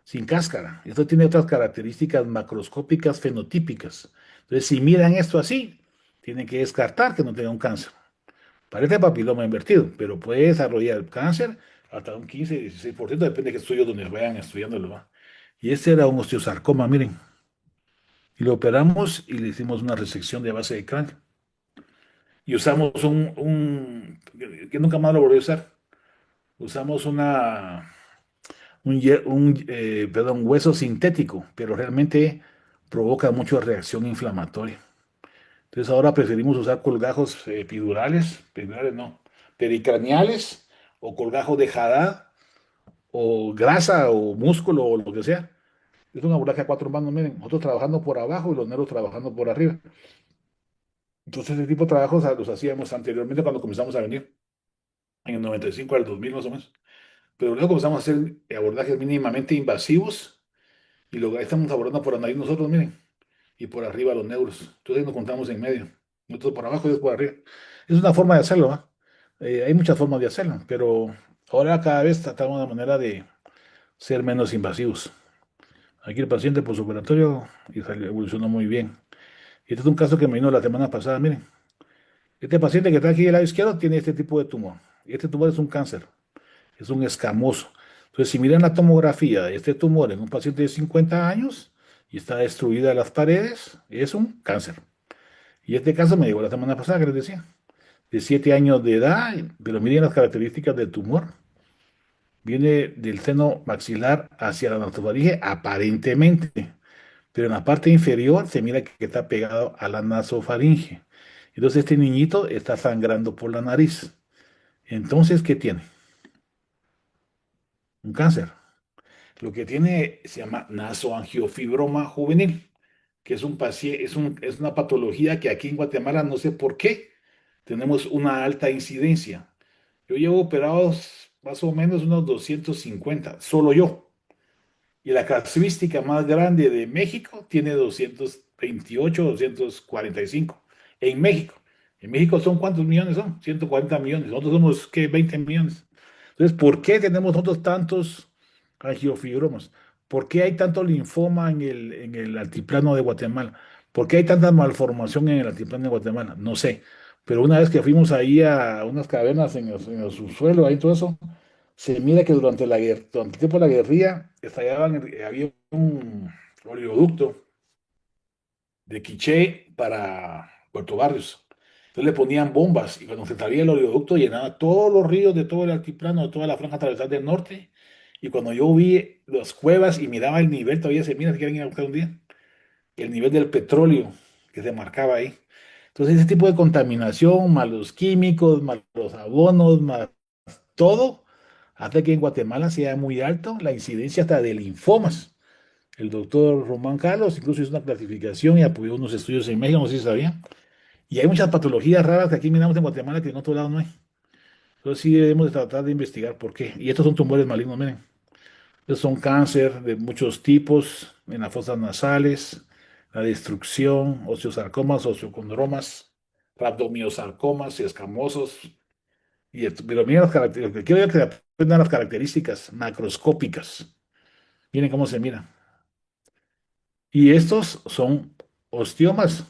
sin cáscara. Esto tiene otras características macroscópicas fenotípicas. Entonces, si miran esto así, tienen que descartar que no tenga un cáncer. Parece papiloma invertido, pero puede desarrollar cáncer hasta un 15-16%, depende de qué estudios donde vayan estudiándolo. ¿Va? Y este era un osteosarcoma, miren. Y lo operamos y le hicimos una resección de base de cráneo. Y usamos que nunca más lo volví a usar. Usamos un hueso sintético, pero realmente provoca mucha reacción inflamatoria. Entonces ahora preferimos usar colgajos epidurales no, pericraniales o colgajos de Haddad o grasa o músculo o lo que sea. Es un abordaje a 4 manos, miren, nosotros trabajando por abajo y los negros trabajando por arriba. Entonces ese tipo de trabajos los hacíamos anteriormente cuando comenzamos a venir, en el 95 al 2000 más o menos. Pero luego comenzamos a hacer abordajes mínimamente invasivos y lo estamos abordando por la nariz nosotros, miren, y por arriba los neuros. Entonces nos contamos en medio. Nosotros por abajo y ellos por arriba. Es una forma de hacerlo, ¿va? Hay muchas formas de hacerlo, pero ahora cada vez tratamos de manera de ser menos invasivos. Aquí el paciente postoperatorio y evolucionó muy bien. Y este es un caso que me vino la semana pasada, miren. Este paciente que está aquí del lado izquierdo tiene este tipo de tumor. Y este tumor es un cáncer, es un escamoso. Entonces, si miran la tomografía de este tumor en un paciente de 50 años y está destruida las paredes, es un cáncer. Y este caso me llegó la semana pasada, que les decía, de 7 años de edad, pero miren las características del tumor. Viene del seno maxilar hacia la nasofaringe, aparentemente, pero en la parte inferior se mira que está pegado a la nasofaringe. Entonces este niñito está sangrando por la nariz. Entonces, ¿qué tiene? Un cáncer. Lo que tiene se llama nasoangiofibroma juvenil, que es un paciente, es una patología que aquí en Guatemala no sé por qué tenemos una alta incidencia. Yo llevo operados más o menos unos 250, solo yo. Y la casuística más grande de México tiene 228, 245 en México. En México son ¿cuántos millones son? 140 millones. Nosotros somos, ¿qué? 20 millones. Entonces, ¿por qué tenemos nosotros tantos angiofibromas? ¿Por qué hay tanto linfoma en el altiplano de Guatemala? ¿Por qué hay tanta malformación en el altiplano de Guatemala? No sé. Pero una vez que fuimos ahí a unas cavernas en el subsuelo, ahí todo eso, se mira que durante el tiempo de la guerrilla había un oleoducto de Quiché para Puerto Barrios. Entonces le ponían bombas y cuando se salía el oleoducto llenaba todos los ríos de todo el altiplano, de toda la franja atravesada del norte. Y cuando yo vi las cuevas y miraba el nivel, todavía se mira, si quieren ir a buscar un día, el nivel del petróleo que se marcaba ahí. Entonces ese tipo de contaminación, más los químicos, más los abonos, más todo, hace que en Guatemala sea muy alto la incidencia hasta de linfomas. El doctor Román Carlos incluso hizo una clasificación y apoyó unos estudios en México, no sé si sabía. Y hay muchas patologías raras que aquí miramos en Guatemala que en otro lado no hay. Entonces sí debemos de tratar de investigar por qué. Y estos son tumores malignos, miren. Estos son cáncer de muchos tipos en las fosas nasales, la destrucción, osteosarcomas, osteocondromas, rabdomiosarcomas, escamosos. Pero miren las características, quiero que aprendan las características macroscópicas. Miren cómo se mira. Y estos son osteomas,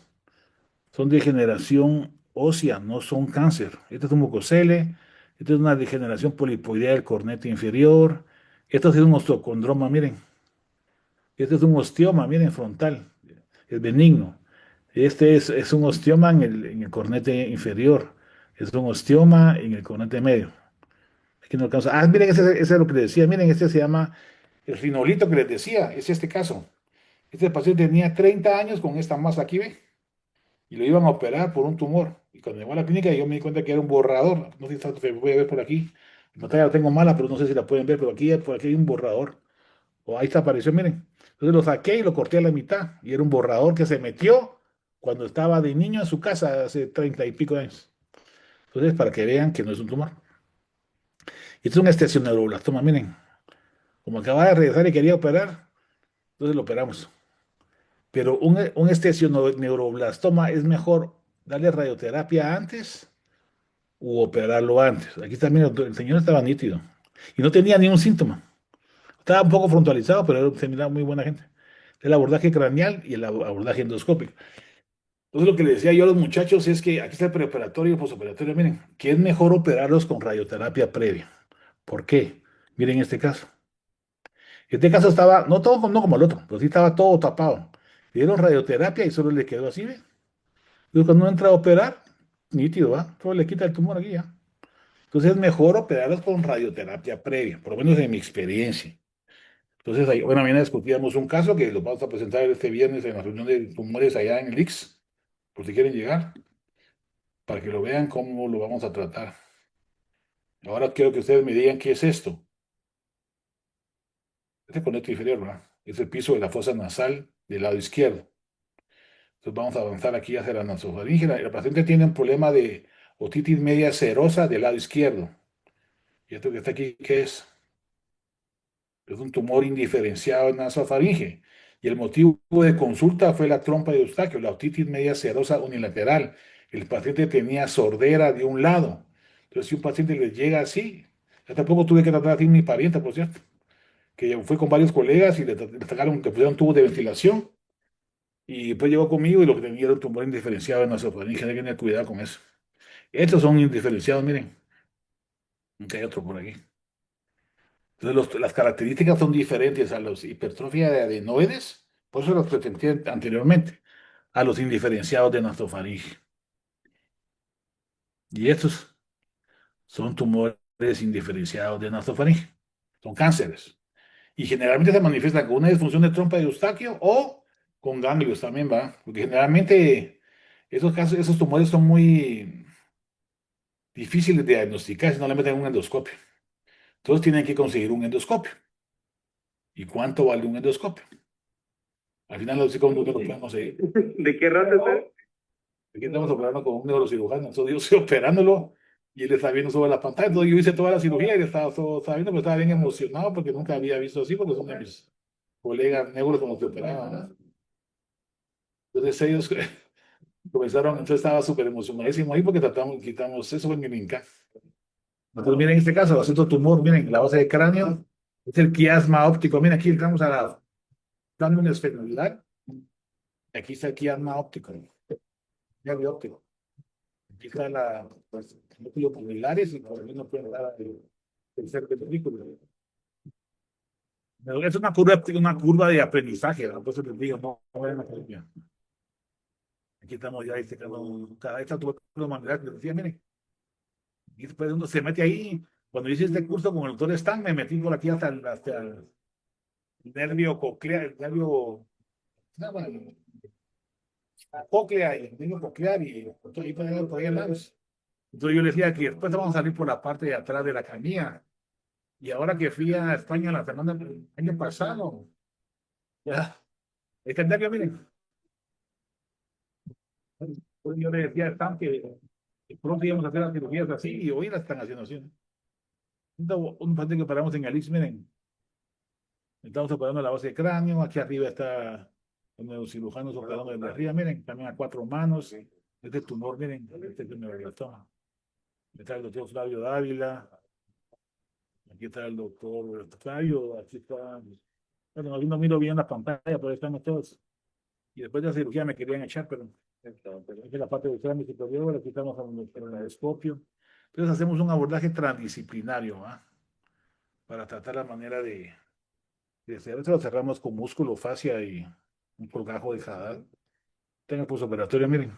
son degeneración ósea, no son cáncer. Este es un mucocele, esta es una degeneración polipoidea del cornete inferior, esto es un osteocondroma, miren, este es un osteoma, miren, frontal, es benigno. Este es un osteoma en el cornete inferior, es un osteoma en el cornete medio. Aquí no alcanza. Ah, miren, ese es lo que les decía, miren, este se llama el rinolito que les decía, es este caso. Este paciente tenía 30 años con esta masa aquí, ¿ve? Y lo iban a operar por un tumor. Y cuando llegó a la clínica yo me di cuenta que era un borrador. No sé si se puede ver por aquí. La pantalla la tengo mala, pero no sé si la pueden ver, pero aquí, por aquí hay un borrador. O ahí está, apareció, miren. Entonces lo saqué y lo corté a la mitad. Y era un borrador que se metió cuando estaba de niño en su casa hace 30 y pico de años. Entonces, para que vean que no es un tumor. Y esto es un esthesioneuroblastoma, miren. Como acaba de regresar y quería operar, entonces lo operamos. Pero un esthesioneuroblastoma es mejor darle radioterapia antes u operarlo antes. Aquí también el señor estaba nítido y no tenía ni un síntoma. Estaba un poco frontalizado, pero se miraba muy buena gente. El abordaje craneal y el abordaje endoscópico. Entonces lo que le decía yo a los muchachos es que aquí está el preoperatorio y el posoperatorio. Miren, que es mejor operarlos con radioterapia previa. ¿Por qué? Miren este caso. Este caso estaba, no todo no como el otro, pero sí estaba todo tapado. Le dieron radioterapia y solo le quedó así, ¿ve? Entonces cuando uno entra a operar, nítido, ¿va? Solo le quita el tumor aquí ya. Entonces es mejor operarlos con radioterapia previa, por lo menos en mi experiencia. Entonces, ahí, bueno, mañana discutíamos un caso que lo vamos a presentar este viernes en la reunión de tumores allá en el IX, por si quieren llegar, para que lo vean cómo lo vamos a tratar. Ahora quiero que ustedes me digan qué es esto. Este conecto inferior, ¿verdad? Es el piso de la fosa nasal del lado izquierdo. Entonces vamos a avanzar aquí hacia la nasofaringe. La paciente tiene un problema de otitis media serosa del lado izquierdo. Y esto que está aquí, ¿qué es? Es un tumor indiferenciado en nasofaringe. Y el motivo de consulta fue la trompa de Eustaquio, la otitis media serosa unilateral. El paciente tenía sordera de un lado. Entonces, si un paciente le llega así, yo tampoco tuve que tratar a ti mi pariente, por cierto, que fue con varios colegas y le sacaron, le pusieron tubos de ventilación. Y después llegó conmigo y lo que tenía era un tumor indiferenciado en nasofaringe. Hay que tener cuidado con eso. Estos son indiferenciados, miren. Aunque hay otro por aquí. Entonces, las características son diferentes a los hipertrofia de adenoides, por eso los presenté anteriormente, a los indiferenciados de nasofaringe. Y estos son tumores indiferenciados de nasofaringe, son cánceres. Y generalmente se manifiestan con una disfunción de trompa de Eustaquio o con ganglios también, ¿va? Porque generalmente esos tumores son muy difíciles de diagnosticar si no le meten un endoscopio. Entonces tienen que conseguir un endoscopio. ¿Y cuánto vale un endoscopio? Al final los psicólogos no lo pueden conseguir. ¿De qué rato está? Aquí estamos operando con un neurocirujano. Entonces yo estoy operándolo y él está viendo sobre la pantalla. Entonces yo hice toda la cirugía y él estaba viendo, pero estaba bien emocionado porque nunca había visto así, porque son de mis colegas neuros con los que operaban, ¿no? Entonces ellos, Comenzaron, entonces estaba súper emocionadísimo ahí porque quitamos eso en mi minca. Entonces, miren, en este caso, otro tumor, miren, la base del cráneo, es el quiasma óptico. Miren, aquí entramos a la, dando un esfenoidal. Aquí está el quiasma óptico, nervio óptico. Aquí está la, pues, núcleo pupilares y por ahí no puede dar el tercer ventrículo. Es una curva de aprendizaje, ¿no? Por eso les digo, no vayan a copiar. Aquí estamos ya disecando cada esta tuberculosis que les decía, miren. Y después uno se mete ahí. Cuando hice este curso con el doctor Stan, me metí por aquí hasta el nervio coclear, el nervio, no, bueno, la cóclea y el nervio coclear y ahí por ahí al lado. Entonces yo le decía que después vamos a salir por la parte de atrás de la camilla. Y ahora que fui a España la semana, el año pasado, ya, este nervio, miren, pues yo le decía a Stan que pronto íbamos a hacer las cirugías así y hoy las están haciendo así. Un paciente que operamos en Alix, miren, estamos operando la base de cráneo, aquí arriba está el neurocirujano operando desde arriba, miren, también a 4 manos, este tumor, miren, este es el neuroblastoma. Está el doctor Flavio Dávila, aquí está el doctor Flavio, aquí está, bueno, no miro bien la pantalla, pero ahí están todos. Y después de la cirugía me querían echar, pero es la parte del cráneo superior, aquí estamos con el endoscopio. Entonces hacemos un abordaje transdisciplinario, ¿va? Para tratar la manera de hacer esto, lo cerramos con músculo, fascia y un colgajo de jadal. Tengo el postoperatorio, miren.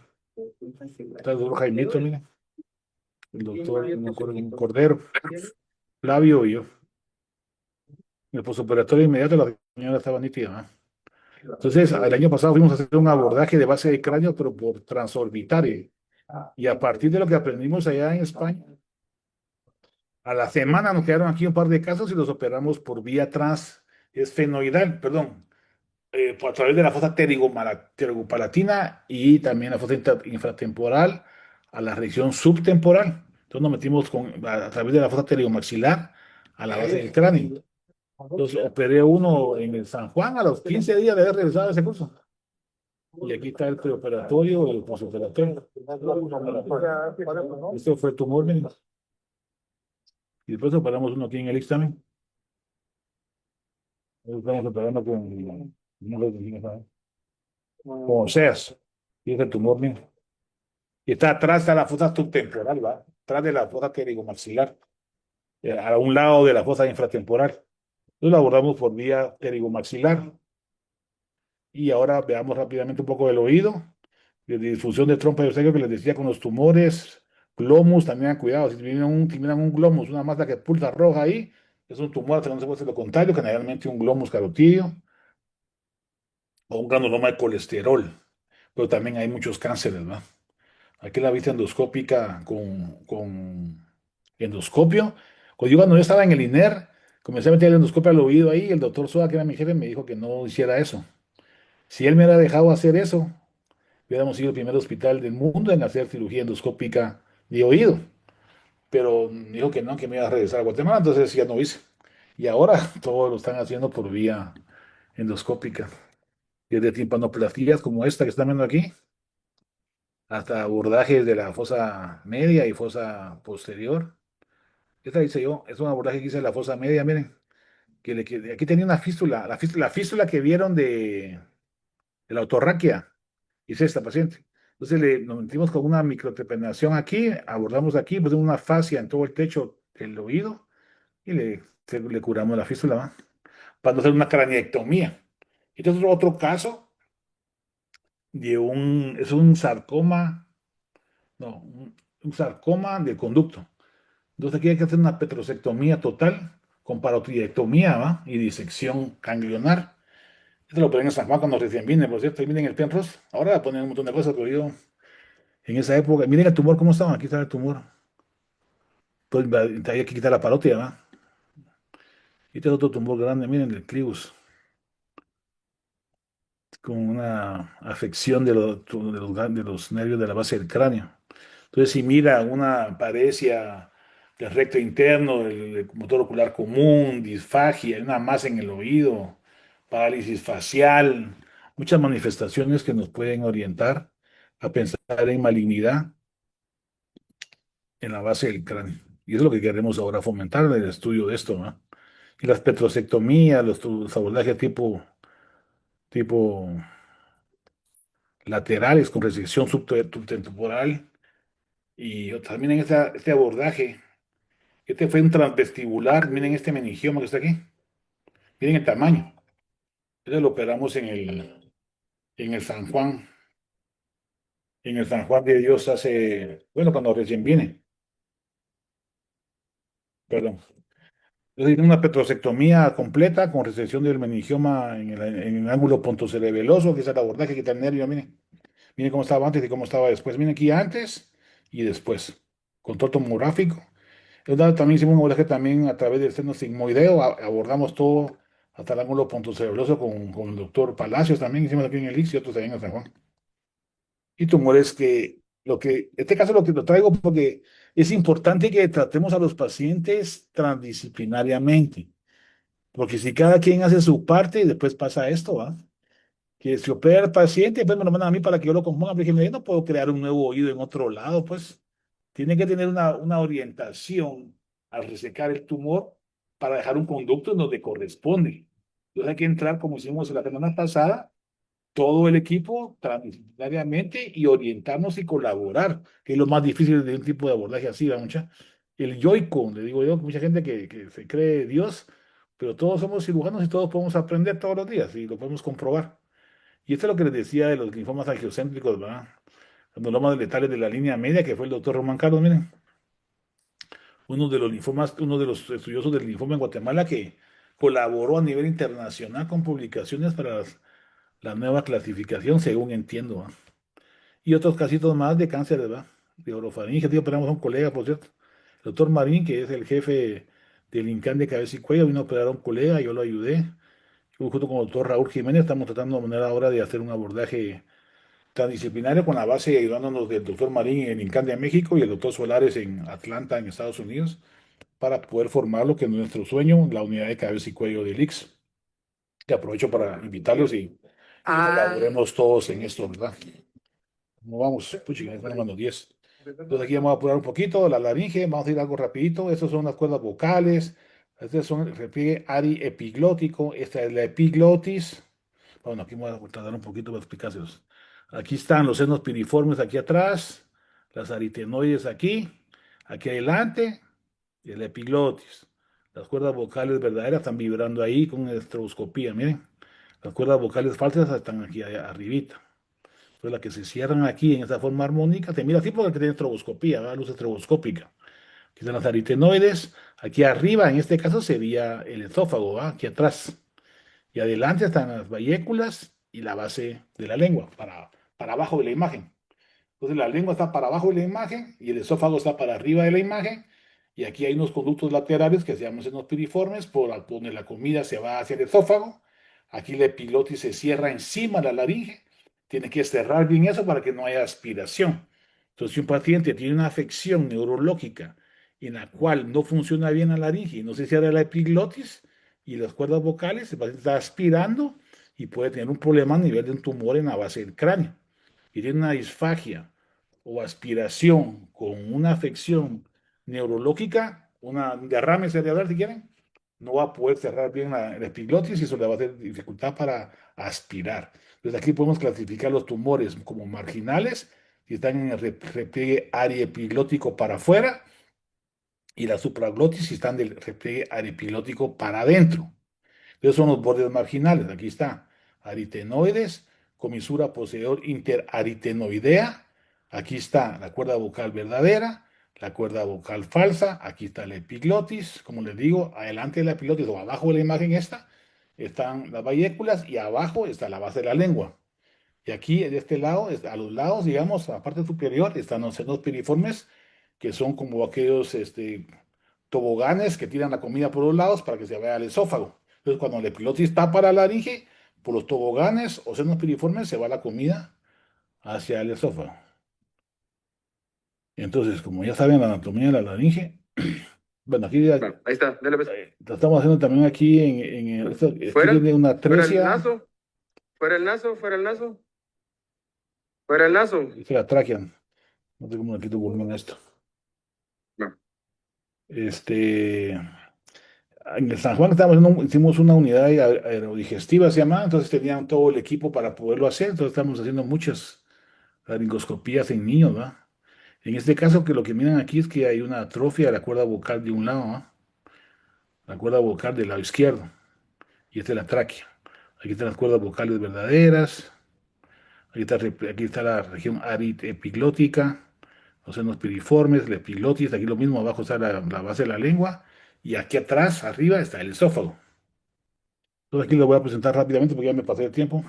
Está el doctor Jaimito, miren. El doctor, no me acuerdo, un Cordero, Flavio y yo. En el postoperatorio inmediato la señora estaba nítida, ¿no? Entonces, el año pasado fuimos a hacer un abordaje de base de cráneo, pero por transorbitario. Y a partir de lo que aprendimos allá en España, a la semana nos quedaron aquí un par de casos y los operamos por vía esfenoidal, perdón, a través de la fosa pterigopalatina y también la fosa infratemporal a la región subtemporal. Entonces nos metimos a través de la fosa pterigomaxilar a la base del cráneo. Entonces operé uno en el San Juan a los 15 días de haber realizado ese curso. Y aquí está el preoperatorio, el postoperatorio. Este fue el tumor, miren. Y después operamos uno aquí en el examen. Estamos operando con, no lo dijimos, ¿sabes? Con SEAS. Y es el tumor, miren. Y está atrás de la fosa subtemporal, ¿va? Atrás de la fosa pterigomaxilar, a un lado de la fosa infratemporal. Entonces lo abordamos por vía pterigomaxilar. Y ahora veamos rápidamente un poco del oído, de difusión de trompa de obsequio que les decía con los tumores, glomus, también cuidado, si miran un glomus, una masa que pulsa roja ahí, es un tumor, no se puede hacer lo contrario, generalmente un glomus carotídeo o un granuloma de colesterol, pero también hay muchos cánceres, ¿no? Aquí la vista endoscópica con endoscopio. Cuando yo estaba en el INER, comencé a meter el endoscopio al oído ahí, el doctor Soa, que era mi jefe, me dijo que no hiciera eso. Si él me hubiera dejado hacer eso, hubiéramos sido el primer hospital del mundo en hacer cirugía endoscópica de oído. Pero me dijo que no, que me iba a regresar a Guatemala, entonces ya no hice. Y ahora todo lo están haciendo por vía endoscópica. Desde timpanoplastías como esta que están viendo aquí, hasta abordajes de la fosa media y fosa posterior. Esta hice yo, es un abordaje que hice en la fosa media, miren, aquí tenía una fístula, la fístula que vieron de la otorraquia, hice esta paciente. Entonces nos metimos con una microtrepanación aquí, abordamos aquí, pusimos una fascia en todo el techo del oído y le curamos la fístula, ¿va? Para no hacer una craniectomía. Este es otro caso es un sarcoma, no, un sarcoma del conducto. Entonces aquí hay que hacer una petrosectomía total con parotidiectomía, ¿va? Y disección ganglionar. Esto lo ponen en San Juan cuando recién vine, por cierto, ahí miren el Penrose. Ahora ponen un montón de cosas, pero yo en esa época, miren el tumor cómo estaba, aquí está el tumor. Pues hay que quitar la parótida, ¿va? Y este es otro tumor grande, miren el clivus, con una afección de los nervios de la base del cráneo. Entonces, si mira una parecia del recto interno, el motor ocular común, disfagia, una masa en el oído, parálisis facial, muchas manifestaciones que nos pueden orientar a pensar en malignidad en la base del cráneo. Y eso es lo que queremos ahora fomentar en el estudio de esto, ¿no? Y las petrosectomías, los abordajes tipo laterales con resección subtemporal. Y también en este abordaje, este fue un transvestibular, miren este meningioma que está aquí, miren el tamaño. Este lo operamos en el San Juan, en el San Juan de Dios hace, bueno, cuando recién viene, perdón. Entonces, una petrosectomía completa con resección del meningioma en el ángulo pontocerebeloso, que es el abordaje que está el nervio, miren. Miren cómo estaba antes y cómo estaba después. Miren aquí antes y después. Control tomográfico. También hicimos un abordaje también a través del seno sigmoideo. Abordamos todo hasta el ángulo pontocerebeloso con el doctor Palacios también. Hicimos aquí en el IX y otros también en San Juan. Y tumores este caso lo traigo porque es importante que tratemos a los pacientes transdisciplinariamente. Porque si cada quien hace su parte, después pasa esto, ¿va? Que se opera el paciente, después me lo mandan a mí para que yo lo componga, porque yo no puedo crear un nuevo oído en otro lado, pues tiene que tener una orientación al resecar el tumor para dejar un conducto en donde corresponde. Entonces hay que entrar, como hicimos la semana pasada, todo el equipo transdisciplinariamente y orientarnos y colaborar, que es lo más difícil de un tipo de abordaje así, ¿va? El yoico, le digo yo, mucha gente que se cree Dios, pero todos somos cirujanos y todos podemos aprender todos los días y lo podemos comprobar. Y esto es lo que les decía de los linfomas angiocéntricos, ¿verdad? Los linfomas letales de la línea media, que fue el doctor Román Carlos, miren, uno de los estudiosos del linfoma en Guatemala que colaboró a nivel internacional con publicaciones para la nueva clasificación, según entiendo, ¿va? Y otros casitos más de cáncer, ¿verdad? De orofaringe, tío, operamos a un colega, por cierto. El doctor Marín, que es el jefe del INCAN de cabeza y cuello, vino a operar a un colega, yo lo ayudé. Junto con el doctor Raúl Jiménez, estamos tratando de manera ahora de hacer un abordaje transdisciplinario con la base ayudándonos del doctor Marín en INCAN de México y el doctor Solares en Atlanta, en Estados Unidos, para poder formar lo que es nuestro sueño, la unidad de cabeza y cuello del IX. Que aprovecho para invitarlos y colaboremos todos en esto, ¿verdad? ¿Cómo vamos? Puchi, están llamando 10. Entonces aquí vamos a apurar un poquito la laringe, vamos a ir algo rapidito. Estas son las cuerdas vocales, estas son el repliegue ariepiglótico, esta es la epiglotis. Bueno, aquí voy a tardar un poquito para explicárselos. Aquí están los senos piriformes aquí atrás, las aritenoides aquí adelante, y el epiglotis. Las cuerdas vocales verdaderas están vibrando ahí con estroboscopía, miren. Las cuerdas vocales falsas están aquí arribita. Entonces, las que se cierran aquí en esta forma armónica, te mira así porque tiene estroboscopía, ¿verdad? Luz estroboscópica. Aquí están las aritenoides. Aquí arriba, en este caso, sería el esófago, ¿va? Aquí atrás. Y adelante están las bayéculas y la base de la lengua, para abajo de la imagen. Entonces la lengua está para abajo de la imagen y el esófago está para arriba de la imagen. Y aquí hay unos conductos laterales que se llaman senos piriformes, por donde la comida se va hacia el esófago. Aquí la epiglotis se cierra encima de la laringe. Tiene que cerrar bien eso para que no haya aspiración. Entonces, si un paciente tiene una afección neurológica en la cual no funciona bien la laringe y no se cierra la epiglotis y las cuerdas vocales, el paciente está aspirando y puede tener un problema a nivel de un tumor en la base del cráneo y tiene una disfagia o aspiración con una afección neurológica, un derrame cerebral si quieren, no va a poder cerrar bien la epiglotis y eso le va a hacer dificultad para aspirar. Entonces aquí podemos clasificar los tumores como marginales, si están en el repliegue ariepiglótico para afuera, y la supraglotis si están del repliegue ariepiglótico para adentro. Esos son los bordes marginales. Aquí está. Aritenoides, comisura posterior interaritenoidea. Aquí está la cuerda vocal verdadera, la cuerda vocal falsa. Aquí está la epiglotis. Como les digo, adelante de la epiglotis o abajo de la imagen esta están las bayéculas y abajo está la base de la lengua. Y aquí, de este lado, a los lados, digamos, a la parte superior, están los senos piriformes, que son como aquellos toboganes que tiran la comida por los lados para que se vaya al esófago. Entonces, cuando la epilotis tapa la laringe, por los toboganes o senos piriformes se va la comida hacia el esófago. Entonces, como ya saben la anatomía de la laringe, bueno, aquí ya, Bueno, ahí está, dale pues. lo estamos haciendo también aquí aquí Fuera, tiene una fuera el tresia. naso, fuera el naso, fuera el naso. ¿Fuera el lazo? Esta es la tráquea. No sé cómo le quito volumen a esto. No. Este, en el San Juan hicimos una unidad aerodigestiva, se llama, entonces tenían todo el equipo para poderlo hacer, entonces estamos haciendo muchas laringoscopías en niños, ¿va? En este caso, que lo que miran aquí es que hay una atrofia de la cuerda vocal de un lado, ¿va? La cuerda vocal del lado izquierdo, y esta es la tráquea. Aquí están las cuerdas vocales verdaderas, aquí está la región epiglotica, los senos piriformes, la epiglotis, aquí lo mismo, abajo está la base de la lengua, y aquí atrás, arriba, está el esófago. Entonces aquí lo voy a presentar rápidamente porque ya me pasé el tiempo.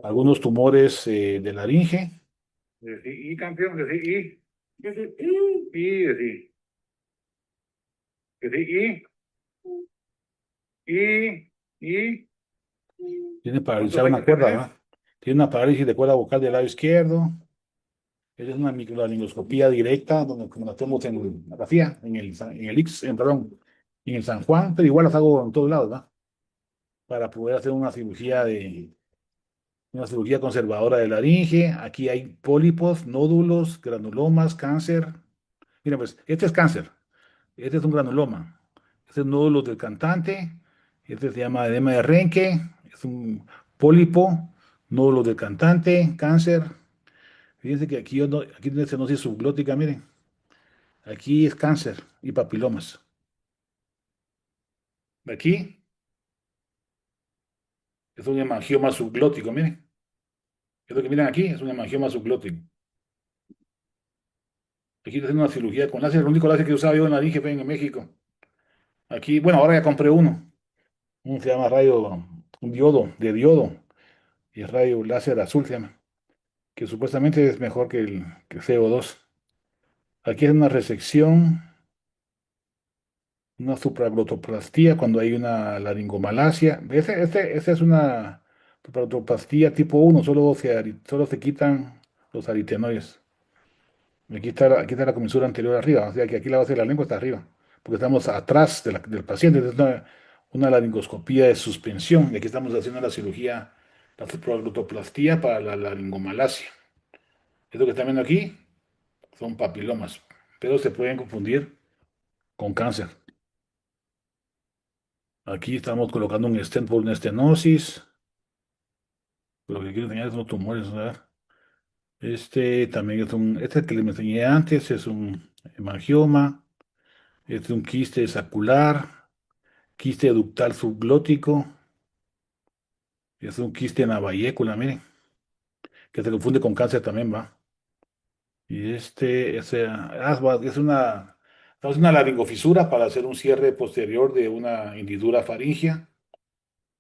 Algunos tumores de laringe. Y campeón, decir y. Tiene paralizada una cuerda, ¿verdad? Tiene una parálisis de cuerda vocal del lado izquierdo. Esa es una microlaringoscopía directa, donde como la hacemos en la FIA, perdón, en el San Juan, pero igual las hago en todos lados, ¿verdad? Para poder hacer una cirugía conservadora de laringe. Aquí hay pólipos, nódulos, granulomas, cáncer. Mira, pues, este es cáncer. Este es un granuloma. Este es nódulo del cantante. Este se llama edema de Renke. Es un pólipo, nódulo del cantante, cáncer. Fíjense que aquí tiene estenosis subglótica, miren. Aquí es cáncer y papilomas. Aquí es un hemangioma subglótico, miren. Esto que miran aquí es un hemangioma subglótico. Aquí estoy haciendo una cirugía con láser, el único láser que usaba yo en la laringe en México. Aquí, bueno, ahora ya compré uno. Un se llama un diodo, y es rayo láser azul se llama, que supuestamente es mejor que el CO2. Aquí es una resección, una supraglotoplastía cuando hay una laringomalacia. Esta es una supraglotoplastía tipo 1, solo se quitan los aritenoides. Aquí está la comisura anterior arriba, o sea que aquí la base de la lengua está arriba, porque estamos atrás del paciente. Es una laringoscopía de suspensión, y aquí estamos haciendo la cirugía, la supraglotoplastía para la laringomalacia. Esto que están viendo aquí son papilomas, pero se pueden confundir con cáncer. Aquí estamos colocando un stent por una estenosis. Lo que quiero enseñar son tumores, ¿verdad? Este también este que les enseñé antes es un hemangioma. Este es un quiste sacular, quiste ductal subglótico. Es un quiste en la vallécula, miren, que se confunde con cáncer también, va. Y estamos una laringofisura para hacer un cierre posterior de una hendidura faríngea.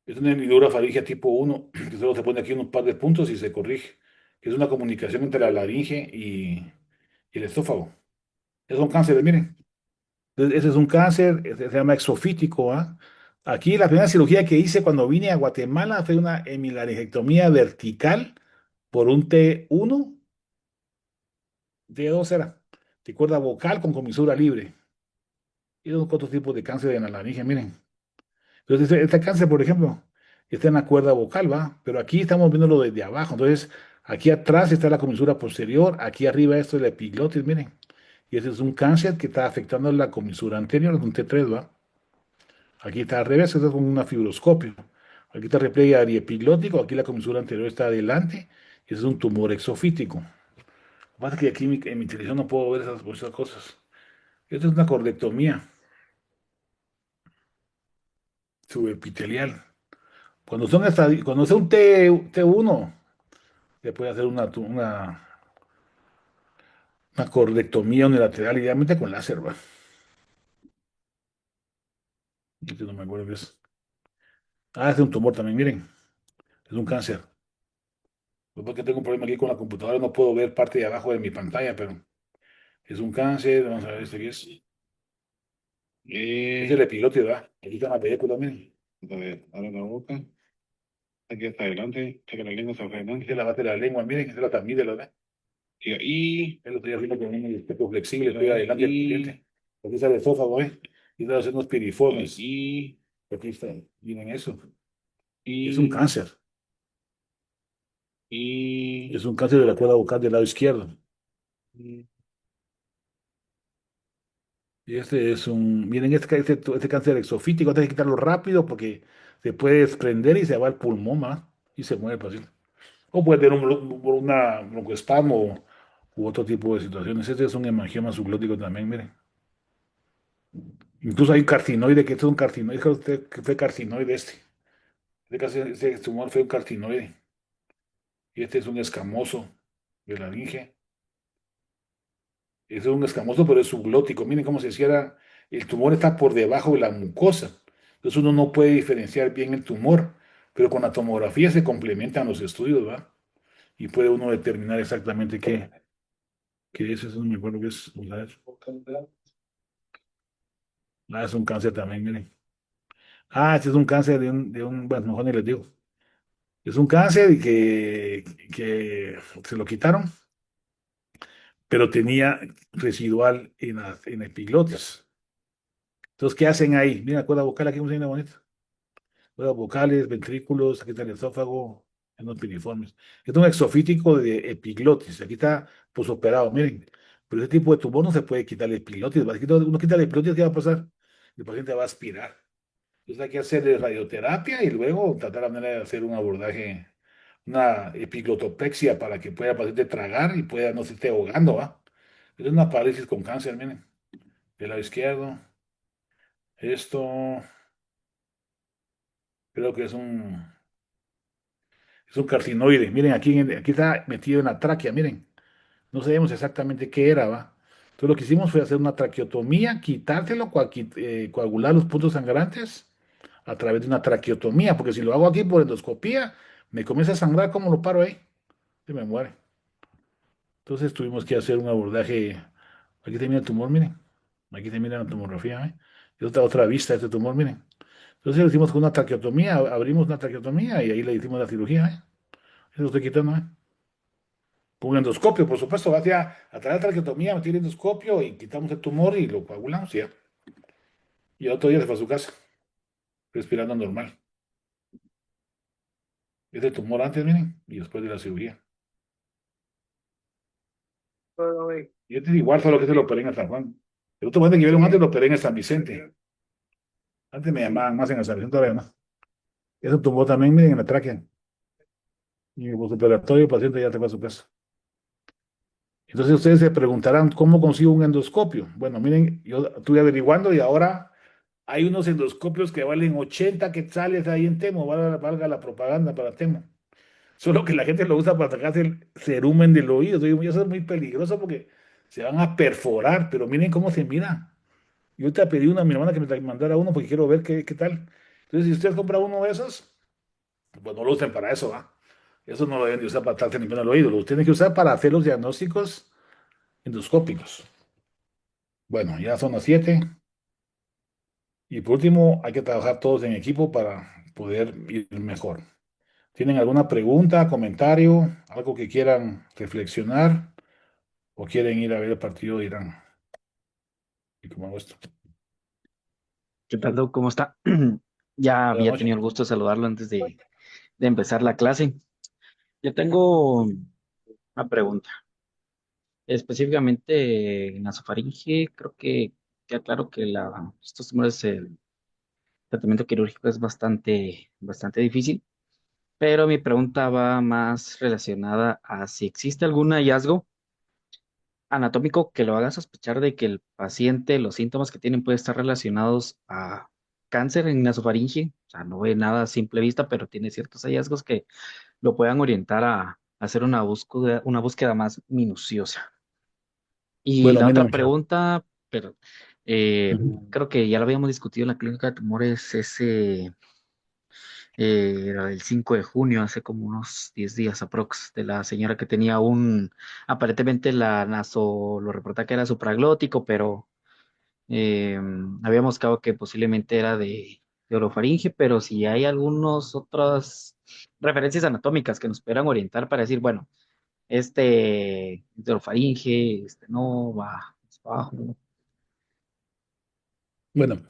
Es una hendidura faríngea tipo 1 que solo se pone aquí un par de puntos y se corrige. Es una comunicación entre la laringe y el esófago. Es un cáncer, miren. Entonces, ese es un cáncer, se llama exofítico, ¿ah? Aquí la primera cirugía que hice cuando vine a Guatemala fue una hemilaringectomía vertical por un T1, T2 era, de cuerda vocal con comisura libre. Y otros tipos de cáncer en la laringe, miren. Entonces, este cáncer, por ejemplo, está en la cuerda vocal, ¿va? Pero aquí estamos viéndolo desde abajo. Entonces, aquí atrás está la comisura posterior, aquí arriba esto es la epiglotis, miren. Y ese es un cáncer que está afectando la comisura anterior, un T3, ¿va? Aquí está al revés, esto es como una fibroscopio. Aquí está el repliegue ariepiglótico, aquí la comisura anterior está adelante, y ese es un tumor exofítico. Lo que pasa es que aquí en mi televisión no puedo ver esas cosas. Esto es una cordectomía subepitelial. Cuando sea un T1, se puede hacer una cordectomía unilateral, idealmente con láser, ¿va? Este no me acuerdo qué es. Es un tumor también, miren, es un cáncer. Porque tengo un problema aquí con la computadora, no puedo ver parte de abajo de mi pantalla, pero es un cáncer. Vamos a ver este qué es. Es el epilote, ¿verdad? Aquí está la película, miren. A ver, abre la boca. Aquí está adelante. Checa la lengua hacia adelante. Esta es la base de la lengua, miren, esta es la tamide, ¿verdad? Y ahí, el otro día arriba con un espejo flexible, estoy adelante del paciente. Aquí está el esófago, ¿eh? Y está haciendo unos piriformes. Y aquí está, miren eso. Es un cáncer. Y es un cáncer de la cuerda vocal del lado izquierdo. Y este es miren, este cáncer exofítico, hay que quitarlo rápido porque se puede desprender y se va al pulmón, ¿va? Y se muere el paciente. O puede tener una broncoespasmo u otro tipo de situaciones. Este es un hemangioma subglótico también, miren. Incluso hay un carcinoide, que este es un carcinoide, dijo usted que fue carcinoide este. Este tumor fue un carcinoide. Y este es un escamoso de la laringe. Es un escamoso, pero es subglótico. Miren cómo se cierra. El tumor está por debajo de la mucosa. Entonces uno no puede diferenciar bien el tumor, pero con la tomografía se complementan los estudios, ¿va? Y puede uno determinar exactamente qué es. Eso no me acuerdo qué es. Vamos a ver. Ah, es un cáncer también, miren. Ah, este es un cáncer bueno, mejor ni les digo. Es un cáncer y que se lo quitaron, pero tenía residual en epiglotis. Entonces, ¿qué hacen ahí? Mira, la cuerda vocal aquí, una bonita. Cuerdas vocales, ventrículos, aquí está el esófago, en los piriformes. Es un exofítico de epiglotis. Aquí está posoperado, miren. Pero ese tipo de tumor no se puede quitar el epiglotis. Uno quita el epiglotis, ¿qué va a pasar? El paciente va a aspirar. Entonces hay que hacer radioterapia y luego tratar la manera de hacer un abordaje, una epiglotopexia para que pueda el paciente tragar y pueda no se esté ahogando, ¿va? Es una parálisis con cáncer, miren. Del lado izquierdo. Esto creo que es un carcinoide. Miren, aquí está metido en la tráquea, miren. No sabemos exactamente qué era, ¿va? Entonces lo que hicimos fue hacer una traqueotomía, quitárselo, coagular los puntos sangrantes a través de una traqueotomía, porque si lo hago aquí por endoscopía, me comienza a sangrar, ¿cómo lo paro ahí? Se me muere. Entonces tuvimos que hacer un abordaje. Aquí termina el tumor, miren. Aquí termina la tomografía, ¿eh? Es otra vista de este tumor, miren. Entonces lo hicimos con una traqueotomía, abrimos una traqueotomía y ahí le hicimos la cirugía, ¿eh? Eso lo estoy quitando, ¿eh? Con un endoscopio, por supuesto, va a través de la traqueotomía, meter el endoscopio y quitamos el tumor y lo coagulamos y ya. Y el otro día se fue a su casa, respirando normal. Es el tumor antes, miren, y después de la cirugía. Y este es igual, solo que se lo operé en San Juan. El otro paciente que vieron antes lo operé en San Vicente. Antes me llamaban más en el San Vicente, todavía más. Eso tumbó también, miren, en la tráquea. Y el postoperatorio, el paciente ya se fue a su casa. Entonces ustedes se preguntarán, ¿cómo consigo un endoscopio? Bueno, miren, yo estuve averiguando y ahora hay unos endoscopios que valen 80 quetzales ahí en Temo, valga la propaganda para Temo. Solo que la gente lo usa para sacarse el cerumen del oído. Yo digo, eso es muy peligroso porque se van a perforar, pero miren cómo se mira. Yo te pedí a mi hermana que me mandara uno porque quiero ver qué tal. Entonces, si usted compra uno de esos, pues no lo usen para eso, ¿va? Eso no lo deben de usar para estarse limpiando el oído, lo tienen que usar para hacer los diagnósticos endoscópicos. Bueno, ya son las 7. Y por último, hay que trabajar todos en equipo para poder ir mejor. ¿Tienen alguna pregunta, comentario, algo que quieran reflexionar o quieren ir a ver el partido de Irán? ¿Y cómo hago esto? ¿Qué tal, Doc? ¿Cómo está? Ya Buenas había noches. tenido el gusto de saludarlo antes de empezar la clase. Yo tengo una pregunta. Específicamente en la nasofaringe, creo que queda claro que estos tumores, el tratamiento quirúrgico es bastante difícil, pero mi pregunta va más relacionada a si existe algún hallazgo anatómico que lo haga sospechar de que el paciente, los síntomas que tienen pueden estar relacionados a cáncer en nasofaringe. O sea, no ve nada a simple vista, pero tiene ciertos hallazgos que lo puedan orientar a hacer una búsqueda más minuciosa. Y Bueno, la miren, otra muchachos. pregunta, pero Ujú. creo que ya lo habíamos discutido en la clínica de tumores era el 5 de junio, hace como unos 10 días aprox, de la señora que tenía aparentemente lo reporta que era supraglótico, pero habíamos quedado que posiblemente era de orofaringe, pero si hay algunas otras referencias anatómicas que nos pudieran orientar para decir, bueno, este es de orofaringe, este no, va más abajo. Bueno,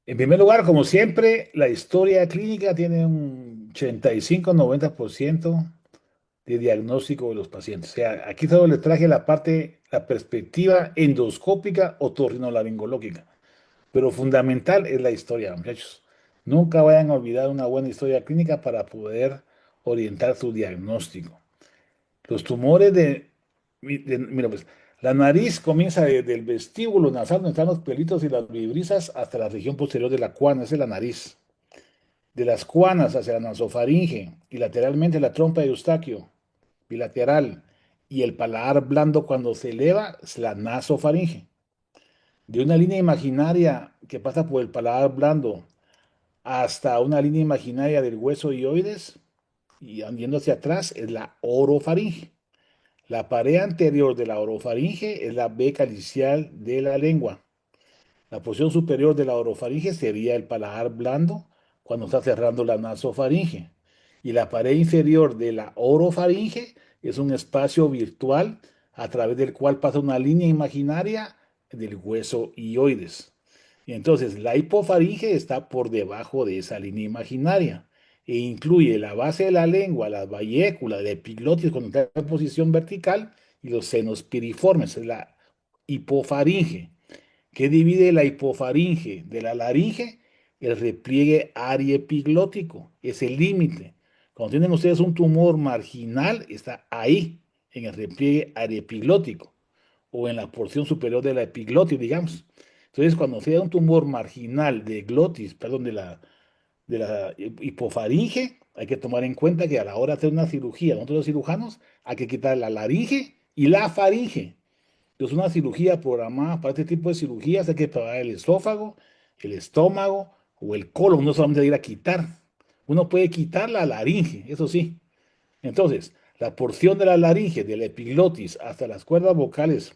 en primer lugar, como siempre, la historia clínica tiene un 85-90% de diagnóstico de los pacientes. O sea, aquí solo les traje la perspectiva endoscópica otorrinolaringológica, pero fundamental es la historia, muchachos. Nunca vayan a olvidar una buena historia clínica para poder orientar su diagnóstico. Los tumores mira, pues, la nariz comienza desde el vestíbulo nasal, donde están los pelitos y las vibrisas, hasta la región posterior de la cuana, esa es la nariz. De las cuanas hacia la nasofaringe y lateralmente la trompa de Eustaquio, bilateral, y el paladar blando cuando se eleva es la nasofaringe. De una línea imaginaria que pasa por el paladar blando hasta una línea imaginaria del hueso hioides y yendo hacia atrás es la orofaringe. La pared anterior de la orofaringe es la veca licial de la lengua. La porción superior de la orofaringe sería el paladar blando cuando está cerrando la nasofaringe. Y la pared inferior de la orofaringe es un espacio virtual a través del cual pasa una línea imaginaria del hueso hioides. Y entonces la hipofaringe está por debajo de esa línea imaginaria e incluye la base de la lengua, la vallécula, la epiglotis cuando está en posición vertical y los senos piriformes, es la hipofaringe. ¿Qué divide la hipofaringe de la laringe? El repliegue ariepiglótico, es el límite. Cuando tienen ustedes un tumor marginal, está ahí, en el repliegue ariepiglótico, o en la porción superior de la epiglotis, digamos. Entonces, cuando se da un tumor marginal de glotis, perdón, de la hipofaringe, hay que tomar en cuenta que a la hora de hacer una cirugía, nosotros los cirujanos, hay que quitar la laringe y la faringe. Entonces, una cirugía programada para este tipo de cirugías hay que preparar el esófago, el estómago o el colon, no solamente ir a quitar. Uno puede quitar la laringe, eso sí. Entonces, la porción de la laringe, de la epiglotis hasta las cuerdas vocales,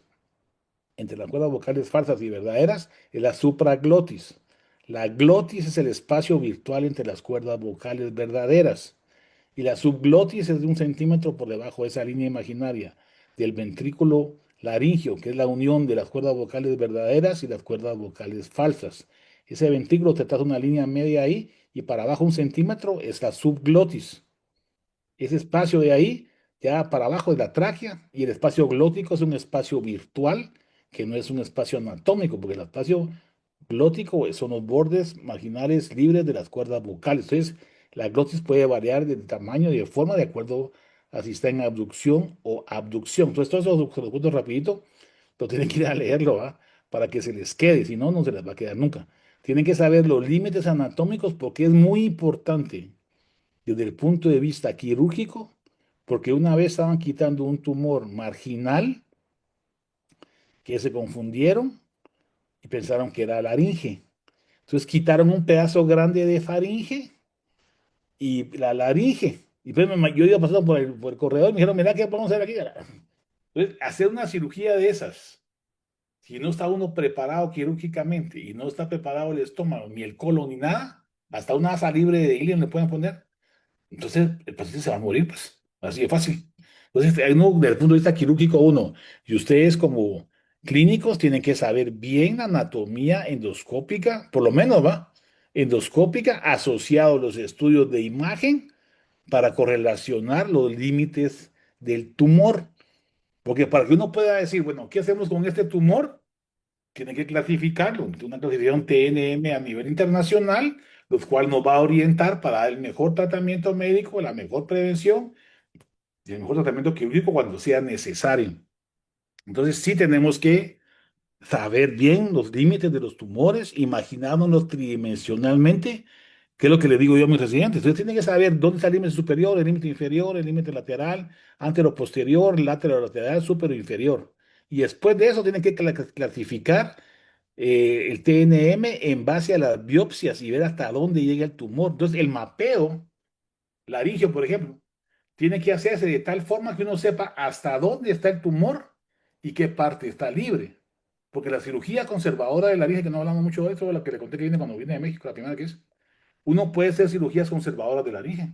entre las cuerdas vocales falsas y verdaderas, es la supraglotis. La glotis es el espacio virtual entre las cuerdas vocales verdaderas. Y la subglotis es de 1 centímetro por debajo de esa línea imaginaria del ventrículo laringio, que es la unión de las cuerdas vocales verdaderas y las cuerdas vocales falsas. Ese ventrículo te traza una línea media ahí y para abajo 1 centímetro es la subglotis. Ese espacio de ahí, ya para abajo es la tráquea y el espacio glótico es un espacio virtual que no es un espacio anatómico, porque el espacio glótico son los bordes marginales libres de las cuerdas vocales. Entonces, la glotis puede variar de tamaño y de forma de acuerdo a si está en abducción o abducción. Entonces, todo eso se lo cuento rapidito, pero tienen que ir a leerlo, ¿ah? Para que se les quede, si no, no se les va a quedar nunca. Tienen que saber los límites anatómicos porque es muy importante desde el punto de vista quirúrgico, porque una vez estaban quitando un tumor marginal que se confundieron y pensaron que era laringe. Entonces quitaron un pedazo grande de faringe y la laringe. Y pues yo iba pasando por el corredor y me dijeron, mira, ¿qué podemos hacer aquí? Entonces, hacer una cirugía de esas, si no está uno preparado quirúrgicamente y no está preparado el estómago, ni el colon, ni nada, hasta una asa libre de hilo le pueden poner. Entonces, el paciente se va a morir, pues, así de fácil. Entonces, uno, desde el punto de vista quirúrgico, uno, y ustedes como clínicos tienen que saber bien la anatomía endoscópica, por lo menos, ¿va? Endoscópica, asociado a los estudios de imagen para correlacionar los límites del tumor. Porque para que uno pueda decir, bueno, ¿qué hacemos con este tumor? Tiene que clasificarlo, una clasificación TNM a nivel internacional, lo cual nos va a orientar para dar el mejor tratamiento médico, la mejor prevención y el mejor tratamiento quirúrgico cuando sea necesario. Entonces sí tenemos que saber bien los límites de los tumores, imaginándonos tridimensionalmente, que es lo que le digo yo a mis residentes. Entonces tienen que saber dónde está el límite superior, el límite inferior, el límite lateral, antero-posterior, lateral-lateral, superior inferior. Y después de eso tienen que clasificar el TNM en base a las biopsias y ver hasta dónde llega el tumor. Entonces, el mapeo laringio, por ejemplo, tiene que hacerse de tal forma que uno sepa hasta dónde está el tumor y qué parte está libre. Porque la cirugía conservadora de laringe, que no hablamos mucho de eso, la que le conté que viene cuando viene de México, la primera que es, uno puede hacer cirugías conservadoras de laringe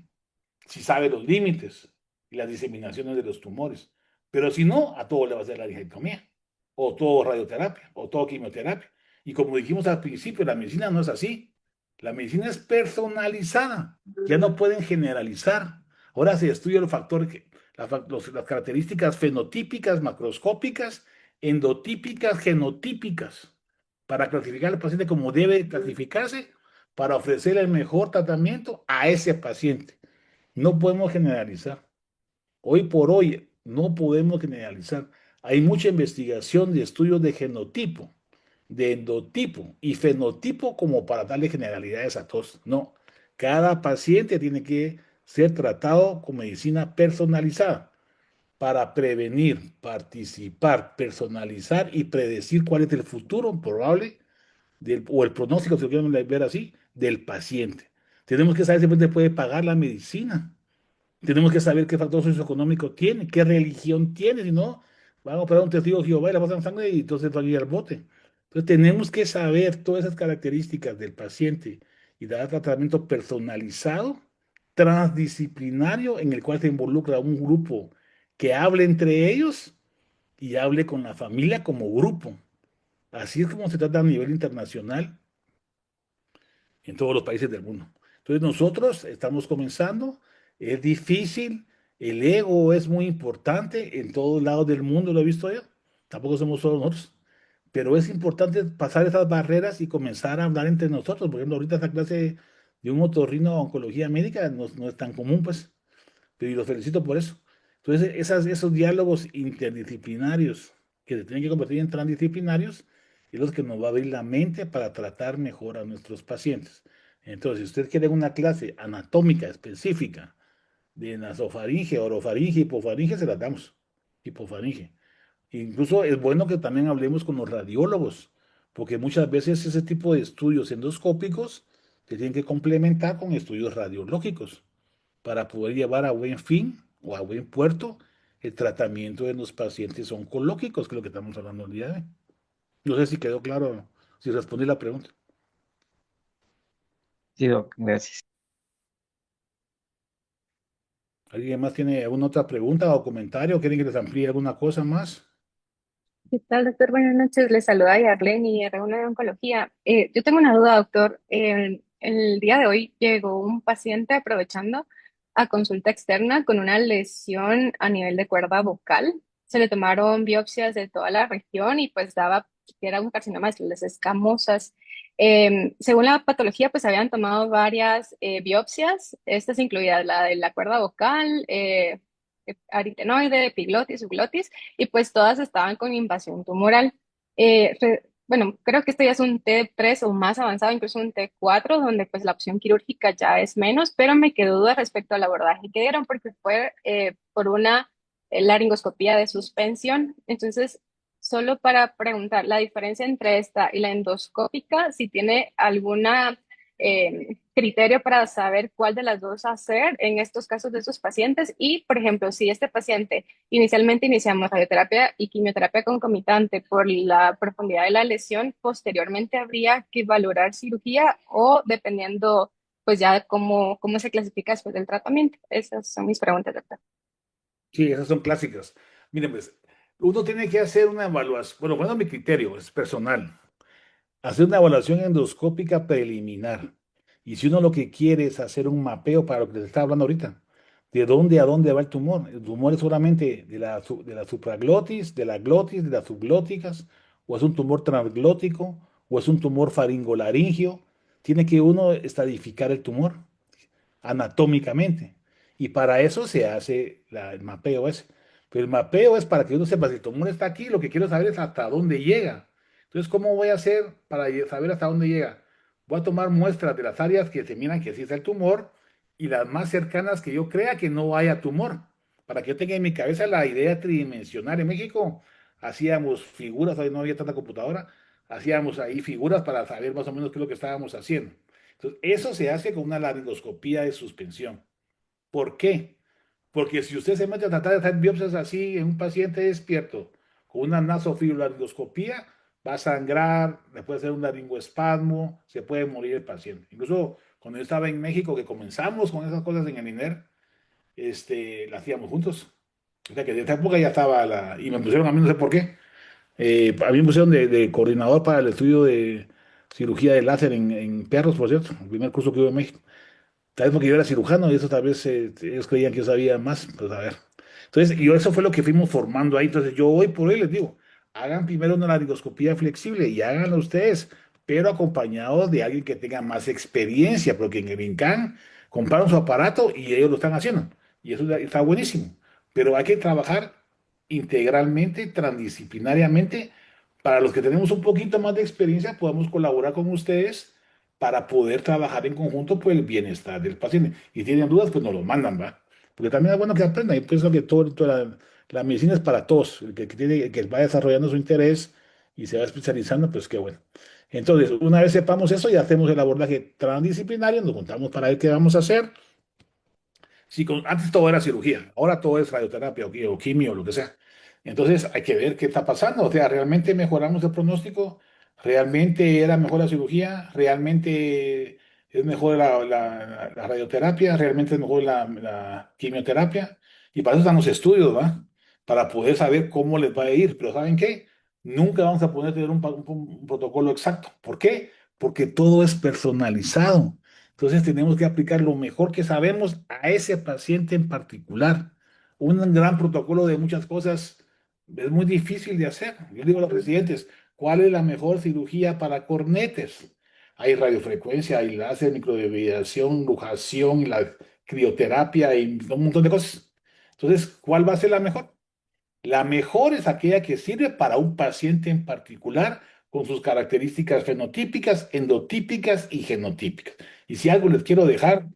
si sabe los límites y las diseminaciones de los tumores. Pero si no, a todo le va a hacer laringectomía, o todo radioterapia, o todo quimioterapia. Y como dijimos al principio, la medicina no es así. La medicina es personalizada. Ya no pueden generalizar. Ahora se estudia las características fenotípicas, macroscópicas, endotípicas, genotípicas, para clasificar al paciente como debe clasificarse, para ofrecer el mejor tratamiento a ese paciente. No podemos generalizar. Hoy por hoy no podemos generalizar. Hay mucha investigación de estudios de genotipo, de endotipo y fenotipo como para darle generalidades a todos. No, cada paciente tiene que ser tratado con medicina personalizada para prevenir, participar, personalizar y predecir cuál es el futuro probable o el pronóstico, si lo quieren ver así, del paciente. Tenemos que saber si el paciente puede pagar la medicina. Tenemos que saber qué factor socioeconómico tiene, qué religión tiene, si no, vamos a operar a un testigo de Jehová y le pasan sangre y entonces va a ir al bote. Entonces tenemos que saber todas esas características del paciente y dar tratamiento personalizado, transdisciplinario, en el cual se involucra un grupo que hable entre ellos y hable con la familia como grupo. Así es como se trata a nivel internacional en todos los países del mundo. Entonces nosotros estamos comenzando, es difícil, el ego es muy importante en todos lados del mundo, lo he visto yo, tampoco somos solo nosotros, pero es importante pasar esas barreras y comenzar a hablar entre nosotros. Por ejemplo, ahorita esta clase de un otorrino a oncología médica no es tan común, pues, pero y los felicito por eso. Entonces, esos diálogos interdisciplinarios que se tienen que convertir en transdisciplinarios es los que nos va a abrir la mente para tratar mejor a nuestros pacientes. Entonces, si usted quiere una clase anatómica específica de nasofaringe, orofaringe, hipofaringe, se las damos. Hipofaringe. Incluso es bueno que también hablemos con los radiólogos, porque muchas veces ese tipo de estudios endoscópicos se tienen que complementar con estudios radiológicos para poder llevar a buen fin o a buen puerto el tratamiento de los pacientes oncológicos, que es lo que estamos hablando el día de hoy. No sé si quedó claro, si respondí la pregunta. Sí, Doc, gracias. ¿Alguien más tiene alguna otra pregunta o comentario? ¿Quieren que les amplíe alguna cosa más? ¿Qué tal, doctor? Buenas noches. Le saluda Yarlene y R1 de Oncología. Yo tengo una duda, doctor. El día de hoy llegó un paciente aprovechando a consulta externa con una lesión a nivel de cuerda vocal. Se le tomaron biopsias de toda la región y pues daba que era un carcinoma de las escamosas. Según la patología, pues habían tomado varias biopsias, estas incluidas la de la cuerda vocal, aritenoide, epiglotis, subglotis y pues todas estaban con invasión tumoral. Bueno, creo que esto ya es un T3 o más avanzado, incluso un T4, donde pues la opción quirúrgica ya es menos, pero me quedó duda respecto al abordaje que dieron, porque fue por una laringoscopía de suspensión. Entonces, solo para preguntar, la diferencia entre esta y la endoscópica, si tiene alguna criterio para saber cuál de las dos hacer en estos casos de estos pacientes. Y, por ejemplo, si este paciente inicialmente iniciamos radioterapia y quimioterapia concomitante por la profundidad de la lesión, posteriormente habría que valorar cirugía o dependiendo, pues ya de cómo se clasifica después del tratamiento. Esas son mis preguntas, doctor. Sí, esas son clásicas. Miren, pues, uno tiene que hacer una evaluación, bueno, mi criterio es personal, hacer una evaluación endoscópica preliminar. Y si uno lo que quiere es hacer un mapeo para lo que les estaba hablando ahorita, de dónde a dónde va el tumor. El tumor es solamente de la supraglotis, de la glotis, de las subglóticas, o es un tumor transglótico, o es un tumor faringolaringio. Tiene que uno estadificar el tumor anatómicamente. Y para eso se hace el mapeo ese. Pero el mapeo es para que uno sepa si el tumor está aquí, lo que quiero saber es hasta dónde llega. Entonces, ¿cómo voy a hacer para saber hasta dónde llega? Voy a tomar muestras de las áreas que se miran que sí está el tumor y las más cercanas que yo crea que no haya tumor. Para que yo tenga en mi cabeza la idea tridimensional. En México hacíamos figuras, hoy no había tanta computadora, hacíamos ahí figuras para saber más o menos qué es lo que estábamos haciendo. Entonces, eso se hace con una laringoscopía de suspensión. ¿Por qué? Porque si usted se mete a tratar de hacer biopsias así en un paciente despierto, con una nasofibrolaringoscopía, va a sangrar, le puede hacer un laringoespasmo, se puede morir el paciente. Incluso cuando yo estaba en México, que comenzamos con esas cosas en el INER, la hacíamos juntos. O sea que de esta época ya estaba y me pusieron a mí, no sé por qué. A mí me pusieron de coordinador para el estudio de cirugía de láser en perros, por cierto, el primer curso que hubo en México. Tal vez porque yo era cirujano y eso tal vez ellos creían que yo sabía más, pues a ver. Entonces, yo eso fue lo que fuimos formando ahí. Entonces, yo hoy por hoy les digo, hagan primero una laringoscopía flexible y háganlo ustedes, pero acompañados de alguien que tenga más experiencia, porque en el INCAN compraron su aparato y ellos lo están haciendo. Y eso está buenísimo. Pero hay que trabajar integralmente, transdisciplinariamente. Para los que tenemos un poquito más de experiencia, podamos colaborar con ustedes para poder trabajar en conjunto por el bienestar del paciente. Y tienen dudas, pues nos lo mandan, ¿va? Porque también es bueno que aprendan. Y pienso que toda la medicina es para todos. El que va desarrollando su interés y se va especializando, pues qué bueno. Entonces, una vez sepamos eso, ya hacemos el abordaje transdisciplinario, nos juntamos para ver qué vamos a hacer. Sí, antes todo era cirugía, ahora todo es radioterapia o quimio o lo que sea. Entonces hay que ver qué está pasando. O sea, ¿realmente mejoramos el pronóstico? ¿Realmente era mejor la cirugía? ¿Realmente es mejor la radioterapia? ¿Realmente es mejor la quimioterapia? Y para eso están los estudios, ¿va? Para poder saber cómo les va a ir. Pero ¿saben qué? Nunca vamos a poder tener un protocolo exacto. ¿Por qué? Porque todo es personalizado. Entonces tenemos que aplicar lo mejor que sabemos a ese paciente en particular. Un gran protocolo de muchas cosas es muy difícil de hacer. Yo digo a los residentes, ¿cuál es la mejor cirugía para cornetes? Hay radiofrecuencia, hay láser, microderivatización, lujación, la crioterapia y un montón de cosas. Entonces, ¿cuál va a ser la mejor? La mejor es aquella que sirve para un paciente en particular con sus características fenotípicas, endotípicas y genotípicas. Y si algo les quiero dejar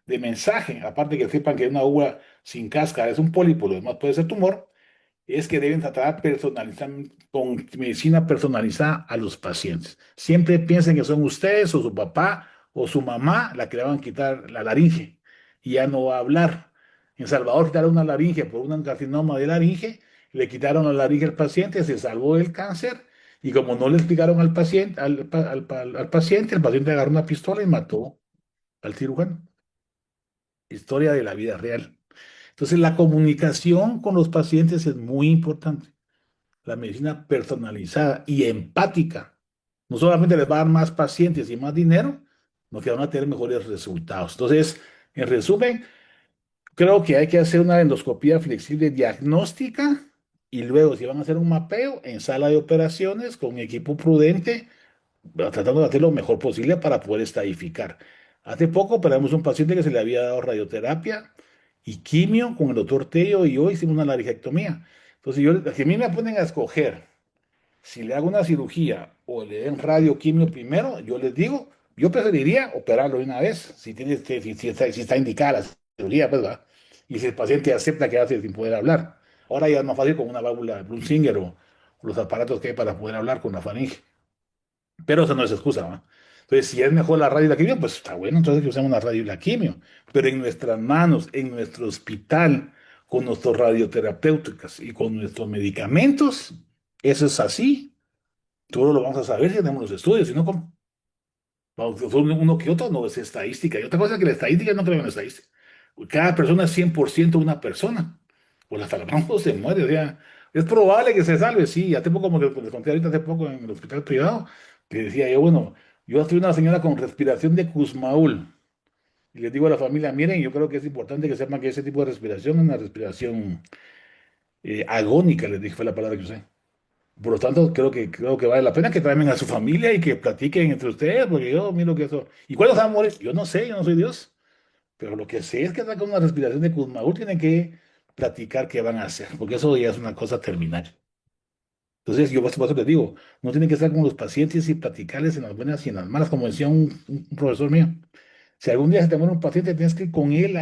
de mensaje, aparte que sepan que una uva sin cáscara es un pólipo, lo demás puede ser tumor, es que deben tratar con medicina personalizada a los pacientes. Siempre piensen que son ustedes o su papá o su mamá la que le van a quitar la laringe y ya no va a hablar. En Salvador quitaron una laringe por un carcinoma de laringe, le quitaron la laringe al paciente, se salvó del cáncer y como no le explicaron al paciente, al paciente, el paciente agarró una pistola y mató al cirujano. Historia de la vida real. Entonces, la comunicación con los pacientes es muy importante. La medicina personalizada y empática no solamente les va a dar más pacientes y más dinero, sino que van a tener mejores resultados. Entonces, en resumen, creo que hay que hacer una endoscopía flexible diagnóstica y luego, si van a hacer un mapeo en sala de operaciones con un equipo prudente, tratando de hacer lo mejor posible para poder estadificar. Hace poco operamos un paciente que se le había dado radioterapia y quimio con el doctor Tello y hoy hicimos una laringectomía. Entonces, si a mí me ponen a escoger si le hago una cirugía o le den radioquimio primero, yo les digo, yo preferiría operarlo de una vez, si está indicada la cirugía, pues, ¿verdad? Y si el paciente acepta quedarse sin poder hablar. Ahora ya es más fácil con una válvula Brunsinger o los aparatos que hay para poder hablar con la faringe. Pero eso no es excusa, ¿va? Entonces, si es mejor la radio y la quimio, pues está bueno, entonces que usemos la radio y la quimio. Pero en nuestras manos, en nuestro hospital, con nuestras radioterapéuticas y con nuestros medicamentos, eso es así. Todo lo vamos a saber si tenemos los estudios, si no, ¿cómo? Son uno que otro no es estadística. Y otra cosa es que la estadística no creo en la estadística. Cada persona es 100% una persona. Pues hasta la mano se muere. O sea, es probable que se salve, sí. Hace poco, como que les conté ahorita hace poco en el hospital privado, que decía yo, bueno, yo estoy una señora con respiración de Kussmaul. Y les digo a la familia, miren, yo creo que es importante que sepan que ese tipo de respiración es una respiración agónica, les dije, fue la palabra que usé. Por lo tanto, creo que vale la pena que traigan a su familia y que platiquen entre ustedes, porque yo miro que eso. ¿Y cuáles amores? Yo no sé, yo no soy Dios. Pero lo que sé es que con una respiración de Kussmaul tienen que platicar qué van a hacer, porque eso ya es una cosa terminal. Entonces, yo por eso les digo, no tienen que estar con los pacientes y platicarles en las buenas y en las malas, como decía un profesor mío. Si algún día se te muere un paciente, tienes que ir con él